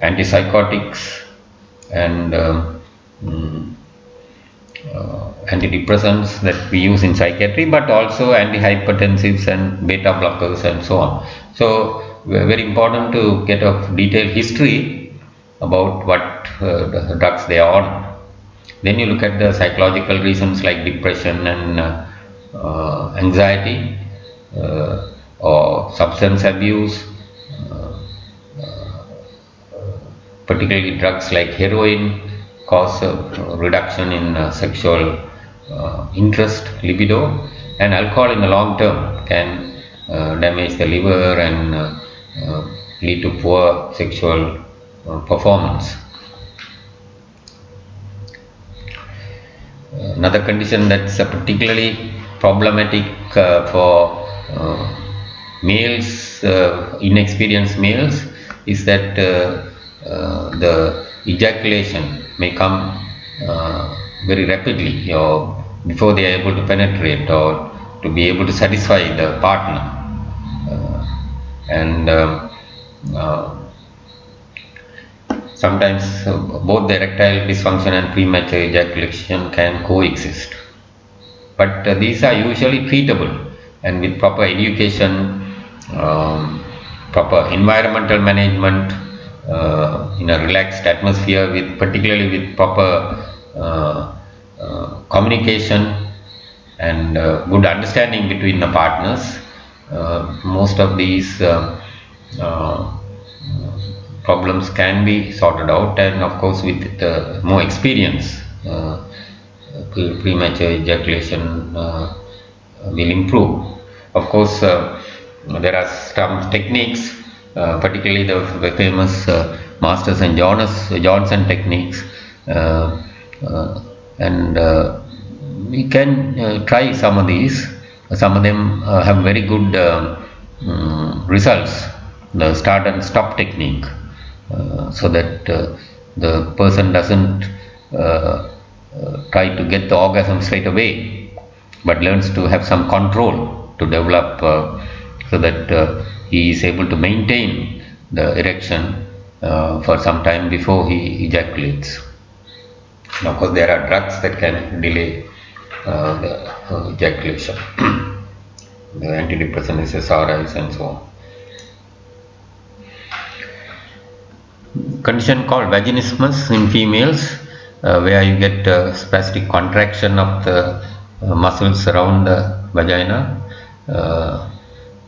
antipsychotics and antidepressants that we use in psychiatry, but also antihypertensives and beta blockers and so on. So very important to get a detailed history about what the drugs they are on. Then you look at the psychological reasons like depression and anxiety or substance abuse, particularly drugs like heroin cause a reduction in sexual interest, libido, and alcohol in the long term can damage the liver and lead to poor sexual performance. Another condition that's particularly problematic for males, inexperienced males, is that the ejaculation may come very rapidly, or before they are able to penetrate or to be able to satisfy the partner, and sometimes both the erectile dysfunction and premature ejaculation can coexist. But these are usually treatable, and with proper education, proper environmental management, in a relaxed atmosphere, with particularly with proper communication and good understanding between the partners, most of these problems can be sorted out. And of course, with more experience, premature ejaculation will improve. Of course, there are some techniques, particularly the famous Masters and Johnson techniques, and we can try some of these. Some of them have very good results. The start and stop technique, so that the person doesn't try to get the orgasm straight away, but learns to have some control to develop, so that he is able to maintain the erection for some time before he ejaculates. And of course, there are drugs that can delay the ejaculation, the antidepressant SSRIs and so on. Condition called vaginismus in females, where you get spastic contraction of the muscles around the vagina,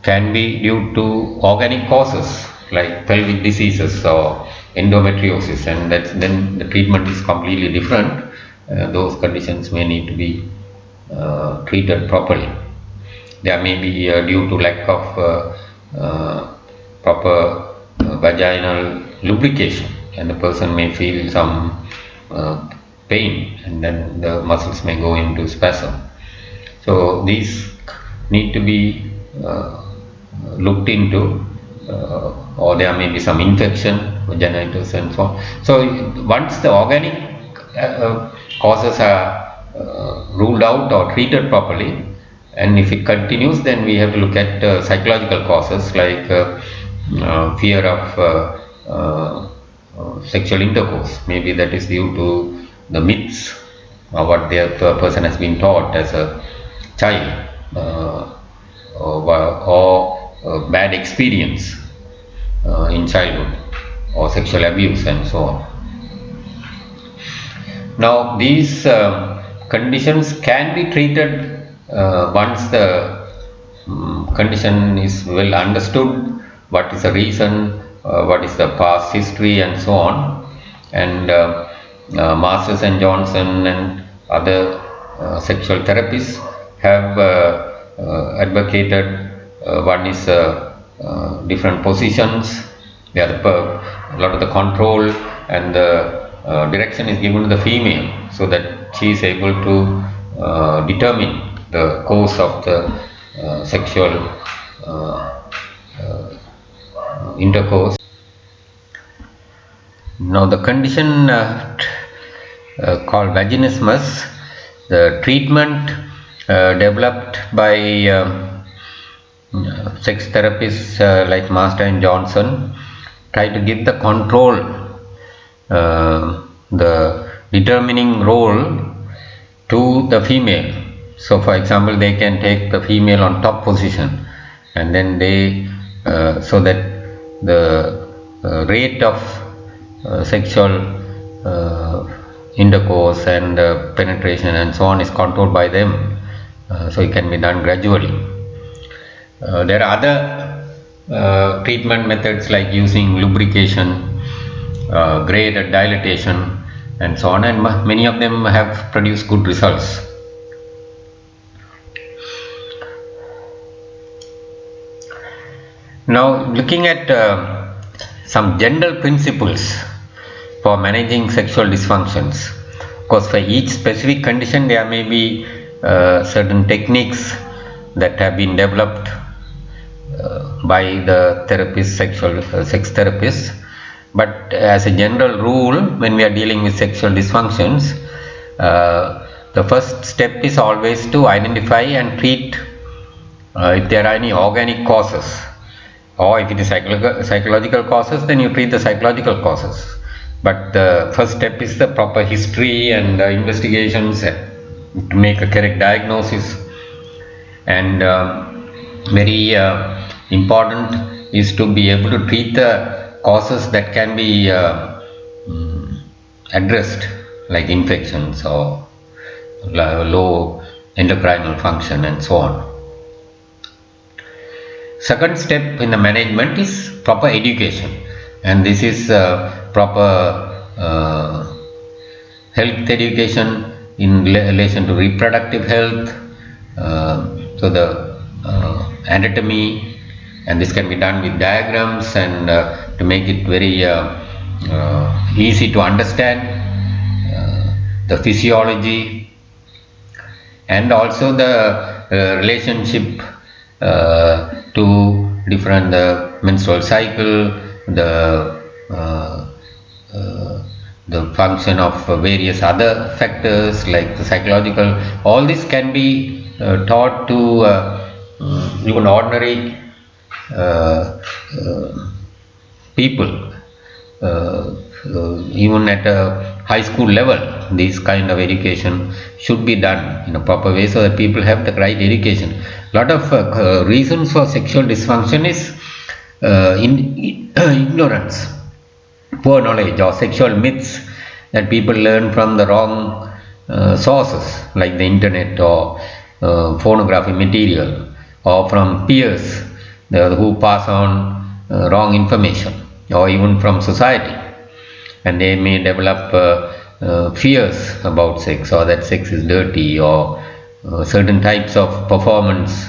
can be due to organic causes like pelvic diseases or endometriosis, and then the treatment is completely different. Those conditions may need to be treated properly. There may be due to lack of proper vaginal lubrication, and the person may feel some pain, and then the muscles may go into spasm. So these need to be looked into, or there may be some infection, vaginitis and so on. So once the organic causes are ruled out or treated properly, and if it continues, then we have to look at psychological causes like fear of sexual intercourse. Maybe that is due to the myths or what the person has been taught as a child, or bad experience in childhood, or sexual abuse and so on. Now these conditions can be treated once the condition is well understood, what is the reason, what is the past history and so on. And Masters and Johnson and other sexual therapists have advocated, one is different positions, the other a lot of the control and the direction is given to the female, so that she is able to determine the course of the sexual intercourse. Now the condition called vaginismus, the treatment developed by sex therapists like Master and Johnson try to give the control, the determining role to the female. So for example, they can take the female on top position, and then they so that the rate of sexual intercourse and penetration and so on is controlled by them, so it can be done gradually. There are other treatment methods like using lubrication, graded dilatation and so on, and many of them have produced good results. Now looking at some general principles for managing sexual dysfunctions. Of course, for each specific condition there may be certain techniques that have been developed by the therapists, sex therapists, but as a general rule, when we are dealing with sexual dysfunctions, the first step is always to identify and treat if there are any organic causes, or if it is psychological causes, then you treat the psychological causes. But the first step is the proper history and investigations to make a correct diagnosis. And very important is to be able to treat the causes that can be addressed, like infections or low endocrinal function and so on. Second step in the management is proper education, and this is proper health education in relation to reproductive health, so the anatomy, and this can be done with diagrams and to make it very easy to understand, the physiology, and also the relationship to different menstrual cycle, the function of various other factors like the psychological. All this can be taught to even ordinary people, even at a high school level. This kind of education should be done in a proper way so that people have the right education. Lot of reasons for sexual dysfunction is ignorance, poor knowledge, or sexual myths that people learn from the wrong sources like the internet or pornography material, or from peers who pass on wrong information, or even from society, and they may develop fears about sex, or that sex is dirty, or certain types of performance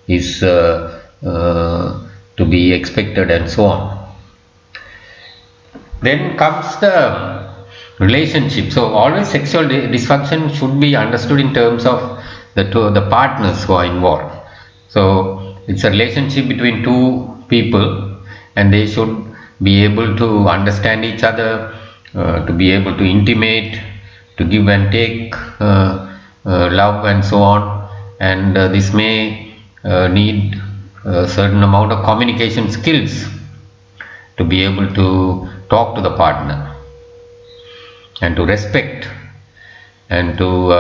is to be expected and so on. Then comes the relationship. So always sexual dysfunction should be understood in terms of the partners who are involved. So it's a relationship between two people, and they should be able to understand each other, to be able to intimate, to give and take love and so on, and this may need a certain amount of communication skills to be able to talk to the partner, and to respect, and to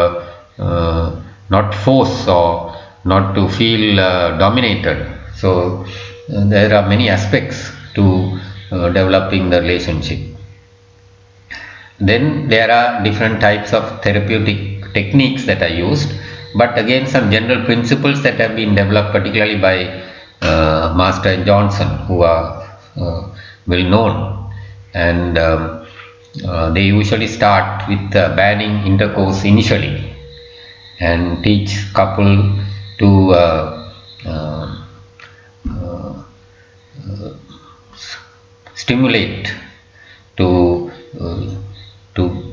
not force, or not to feel dominated. So there are many aspects to developing the relationship. Then there are different types of therapeutic techniques that are used, but again some general principles that have been developed particularly by Master and Johnson, who are well known, and they usually start with banning intercourse initially, and teach couple to stimulate, to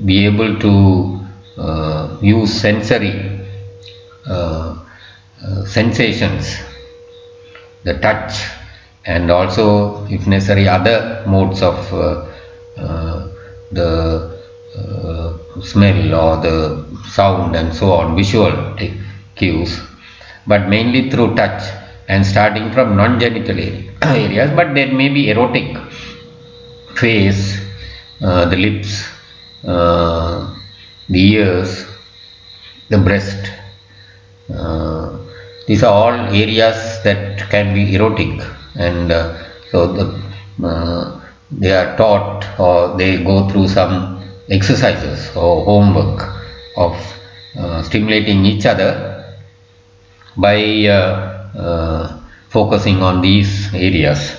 be able to use sensory sensations, the touch, and also if necessary other modes of the smell or the sound and so on, visual cues, but mainly through touch and starting from non-genital areas, but there may be erotic face, the lips, the ears, the breast. These are all areas that can be erotic, and they are taught or they go through some exercises or homework of stimulating each other by focusing on these areas.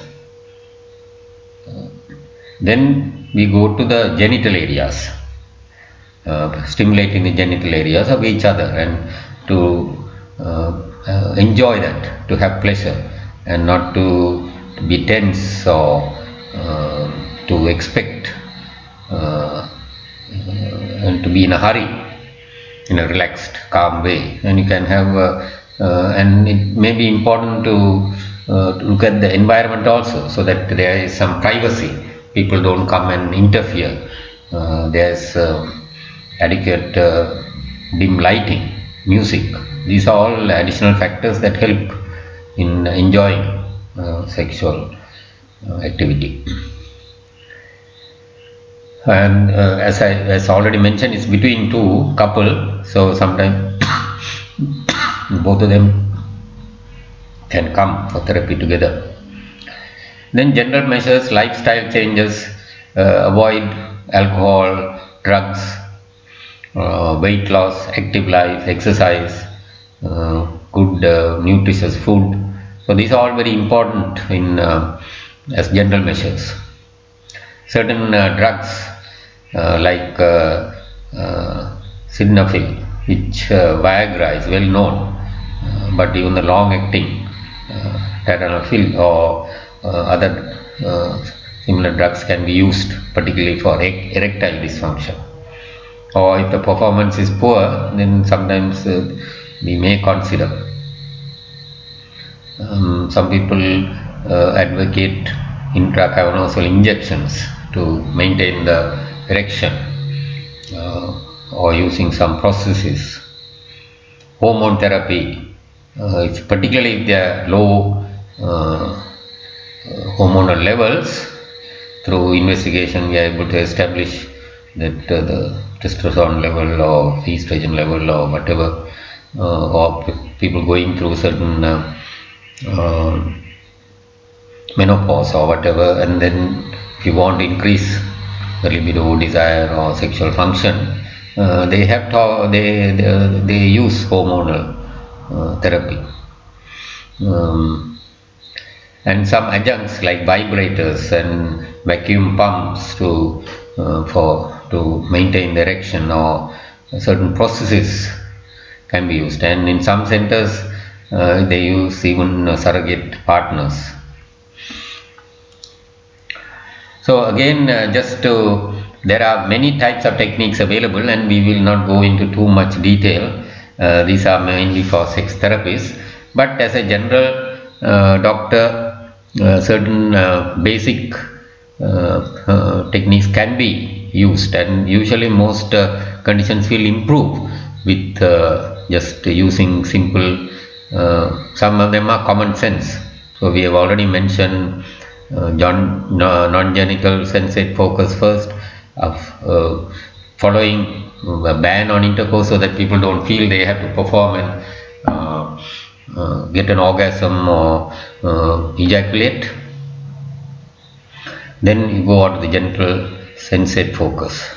Then we go to the genital areas, stimulating the genital areas of each other, and to enjoy that, to have pleasure, and not to be tense or to expect and to be in a hurry, in a relaxed, calm way. And you can have, and it may be important to look at the environment also, so that there is some privacy. People don't come and interfere. There's adequate dim lighting, music. These are all additional factors that help in enjoying sexual activity. And as already mentioned, it's between two couple, so sometimes both of them can come for therapy together. Then general measures, lifestyle changes, avoid alcohol, drugs, weight loss, active life, exercise, good nutritious food. So these are all very important in as general measures. Certain drugs like sildenafil, which Viagra is well known, but even the long-acting tadalafil or other similar drugs can be used, particularly for erectile dysfunction. Or if the performance is poor, then sometimes we may consider. Some people advocate intracavernosal injections to maintain the erection, or using some processes. Hormone therapy, particularly if they are low hormonal levels, through investigation we are able to establish that the testosterone level or estrogen level or whatever, or people going through certain menopause or whatever, and then if you want to increase the libido, desire or sexual function, they have to, they use hormonal therapy, and some adjuncts like vibrators and vacuum pumps to maintain the erection, or certain processes can be used, and in some centers they use even surrogate partners. So again, there are many types of techniques available, and we will not go into too much detail. These are mainly for sex therapists, but as a general doctor, certain basic techniques can be used, and usually most conditions will improve with just using simple, some of them are common sense. So we have already mentioned non-genital sensate focus first, of following a ban on intercourse so that people don't feel they have to perform and get an orgasm or ejaculate. Then you go on to the genital sensate focus,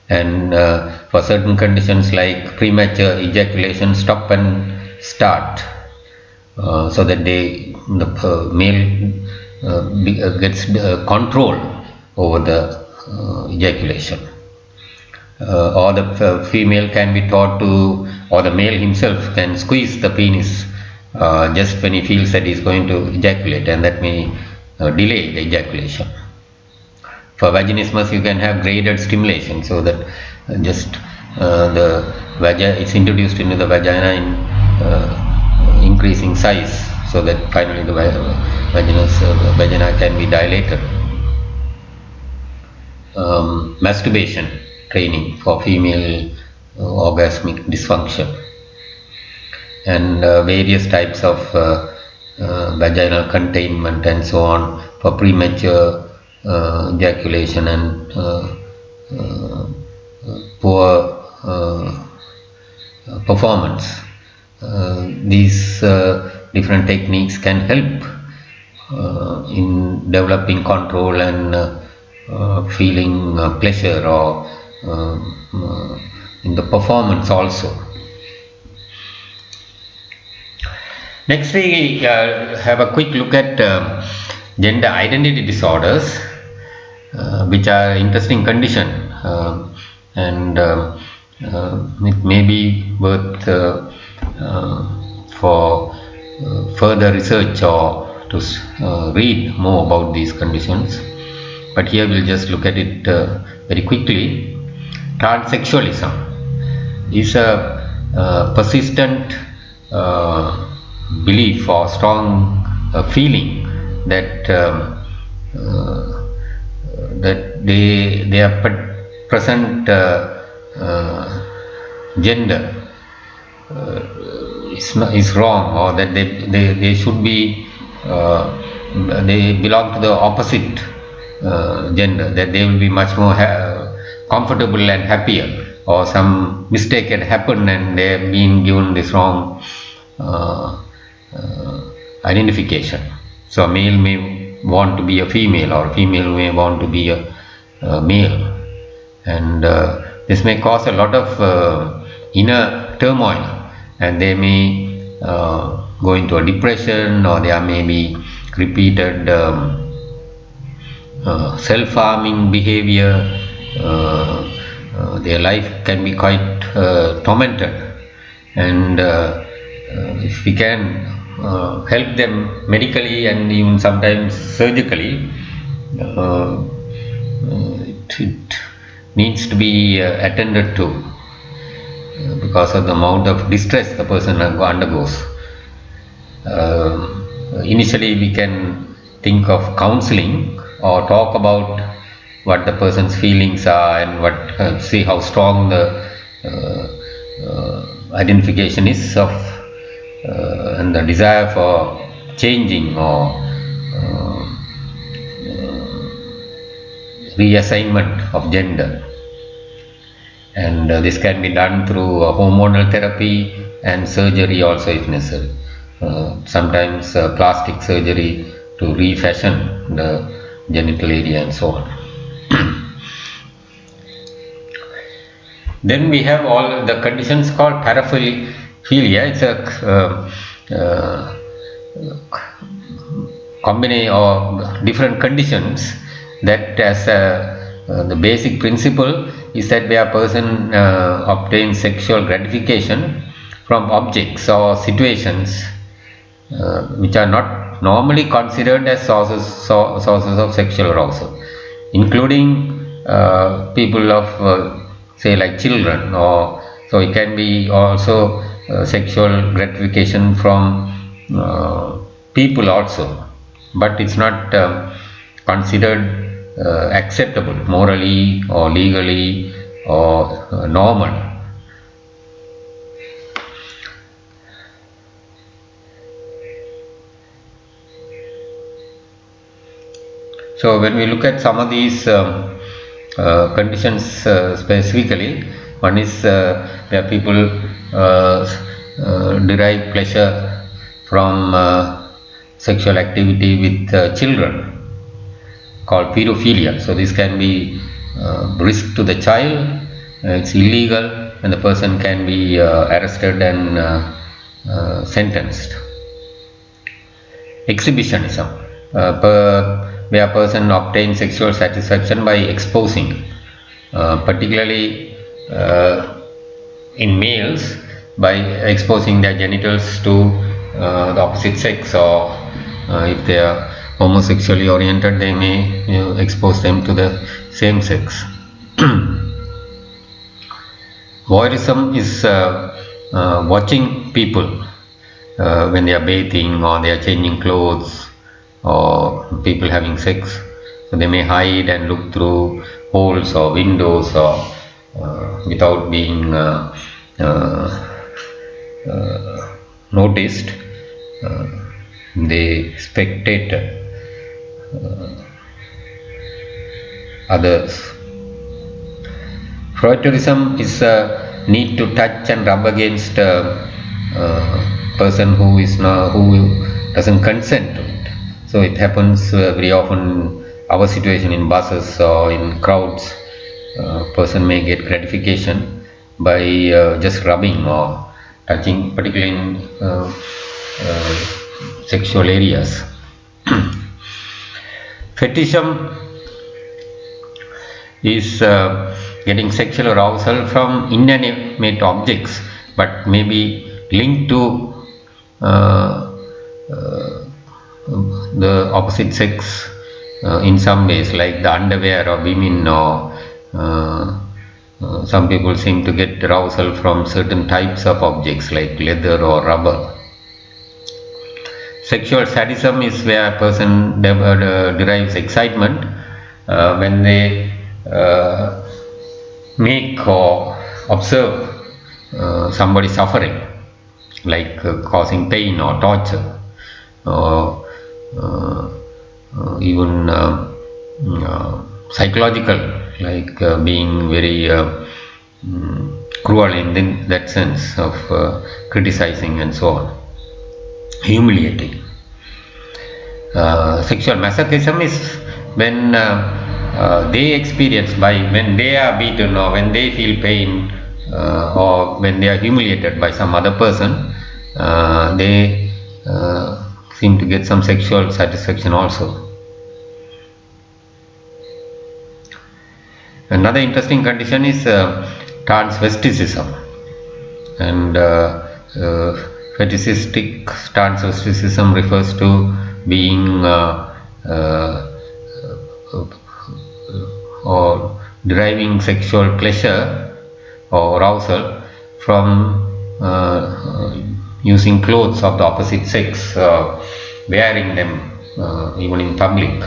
and for certain conditions like premature ejaculation, stop and start, so that the male gets control over the ejaculation, or the female can be taught to, or the male himself can squeeze the penis just when he feels that he is going to ejaculate, and that may delay the ejaculation. For vaginismus, you can have graded stimulation, so that just the vagina is introduced into the vagina in increasing size, so that finally the vagina can be dilated. Masturbation training for female orgasmic dysfunction, and various types of vaginal containment and so on for premature ejaculation and poor performance. These different techniques can help in developing control and feeling pleasure or in the performance also. Next we have a quick look at gender identity disorders, which are interesting condition, and it may be worth for further research or to read more about these conditions, but here we'll just look at it very quickly. Transsexualism is a persistent belief or strong feeling that that their present gender is wrong, or that they should be they belong to the opposite gender, that they will be much more comfortable and happier, or some mistake had happened and they have been given this wrong identification. So a male may want to be a female, or a female may want to be a male, and this may cause a lot of inner turmoil, and they may go into a depression, or there may be repeated self-harming behavior. Their life can be quite tormented, and if we can help them medically and even sometimes surgically, it needs to be attended to because of the amount of distress the person undergoes. Initially we can think of counseling or talk about what the person's feelings are and what see how strong the identification is of and the desire for changing or reassignment of gender, and this can be done through hormonal therapy and surgery also if necessary, sometimes plastic surgery to refashion the genital area and so on. Then we have all the conditions called paraphilia. It's a combination of different conditions that as the basic principle is that where a person obtains sexual gratification from objects or situations which are not normally considered as sources of sexual arousal, including people of say like children, or so it can be also sexual gratification from people also, but it's not considered acceptable morally or legally or normal. So when we look at some of these conditions specifically, one is where people derive pleasure from sexual activity with children, called pedophilia. So this can be risk to the child, it's illegal, and the person can be arrested and sentenced. Exhibitionism, where a person obtains sexual satisfaction by exposing, particularly in males, by exposing their genitals to the opposite sex, or if they are homosexually oriented, they may expose them to the same sex. Voyeurism is watching people when they are bathing or they are changing clothes or people having sex. So they may hide and look through holes or windows or without being noticed. They spectate others. Freudism is a need to touch and rub against a person who doesn't consent to it. So it happens very often. Our situation in buses or in crowds, person may get gratification by just rubbing or touching, particularly in sexual areas. Fetishism is getting sexual arousal from inanimate objects, but may be linked to the opposite sex in some ways, like the underwear of women, or some people seem to get arousal from certain types of objects like leather or rubber. Sexual sadism is where a person derives excitement when they make or observe somebody suffering, like causing pain or torture, or even psychological, like being very cruel in that sense of criticizing and so on, humiliating. Sexual masochism is when they experience, when they are beaten or when they feel pain or when they are humiliated by some other person, they seem to get some sexual satisfaction also. Another interesting condition is transvesticism, and fetishistic transvesticism refers to being or deriving sexual pleasure or arousal from using clothes of the opposite sex, wearing them even in public.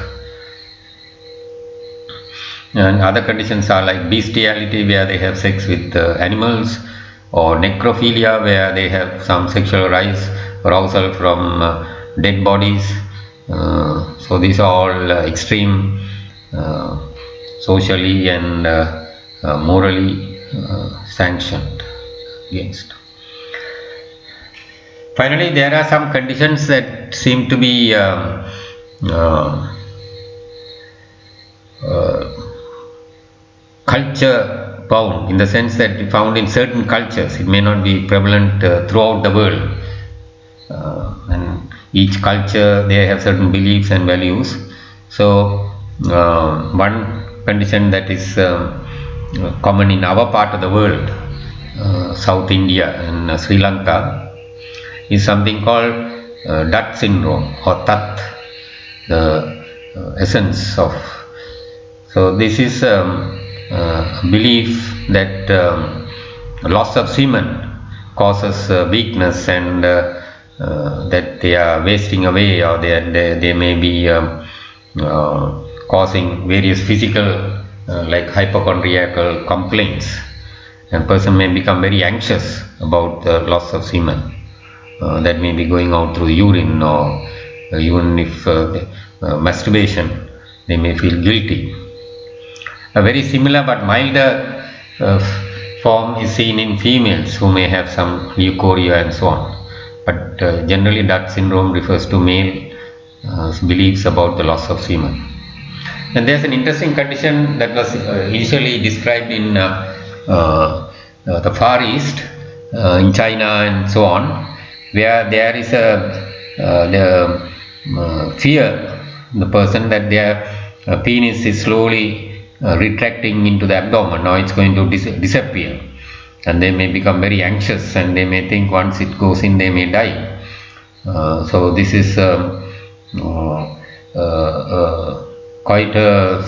And other conditions are like bestiality, where they have sex with animals, or necrophilia, where they have some sexual arousal from dead bodies. So these are all extreme, socially and morally sanctioned against. Finally, there are some conditions that seem to be culture bound, in the sense that we found in certain cultures. It may not be prevalent throughout the world, and each culture, they have certain beliefs and values. So one condition that is common in our part of the world, South India and Sri Lanka, is something called Dutt syndrome, or Tat, the essence of. So this is belief that loss of semen causes weakness, and that they are wasting away, or they may be causing various physical like hypochondriacal complaints, and person may become very anxious about the loss of semen that may be going out through urine, or even if masturbation, they may feel guilty. A very similar but milder form is seen in females who may have some leukorrhea and so on, but generally Dutt syndrome refers to male beliefs about the loss of semen. And there's an interesting condition that was initially described in the Far East, in China and so on, where there is the fear, the person, that their penis is slowly retracting into the abdomen. Now it's going to disappear, and they may become very anxious, and they may think once it goes in, they may die. So this is quite a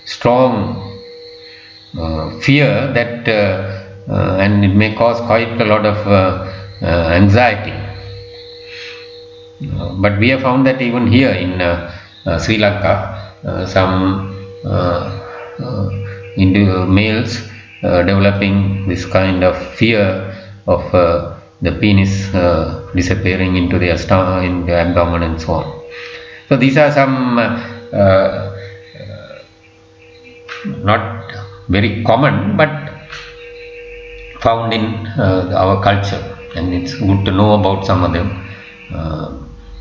strong fear that, and it may cause quite a lot of anxiety. But we have found that even here in Sri Lanka, some males developing this kind of fear of the penis disappearing into the in the abdomen and so on. So these are some not very common but found in our culture, and it's good to know about some of them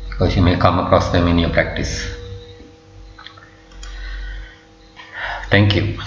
because you may come across them in your practice. Thank you.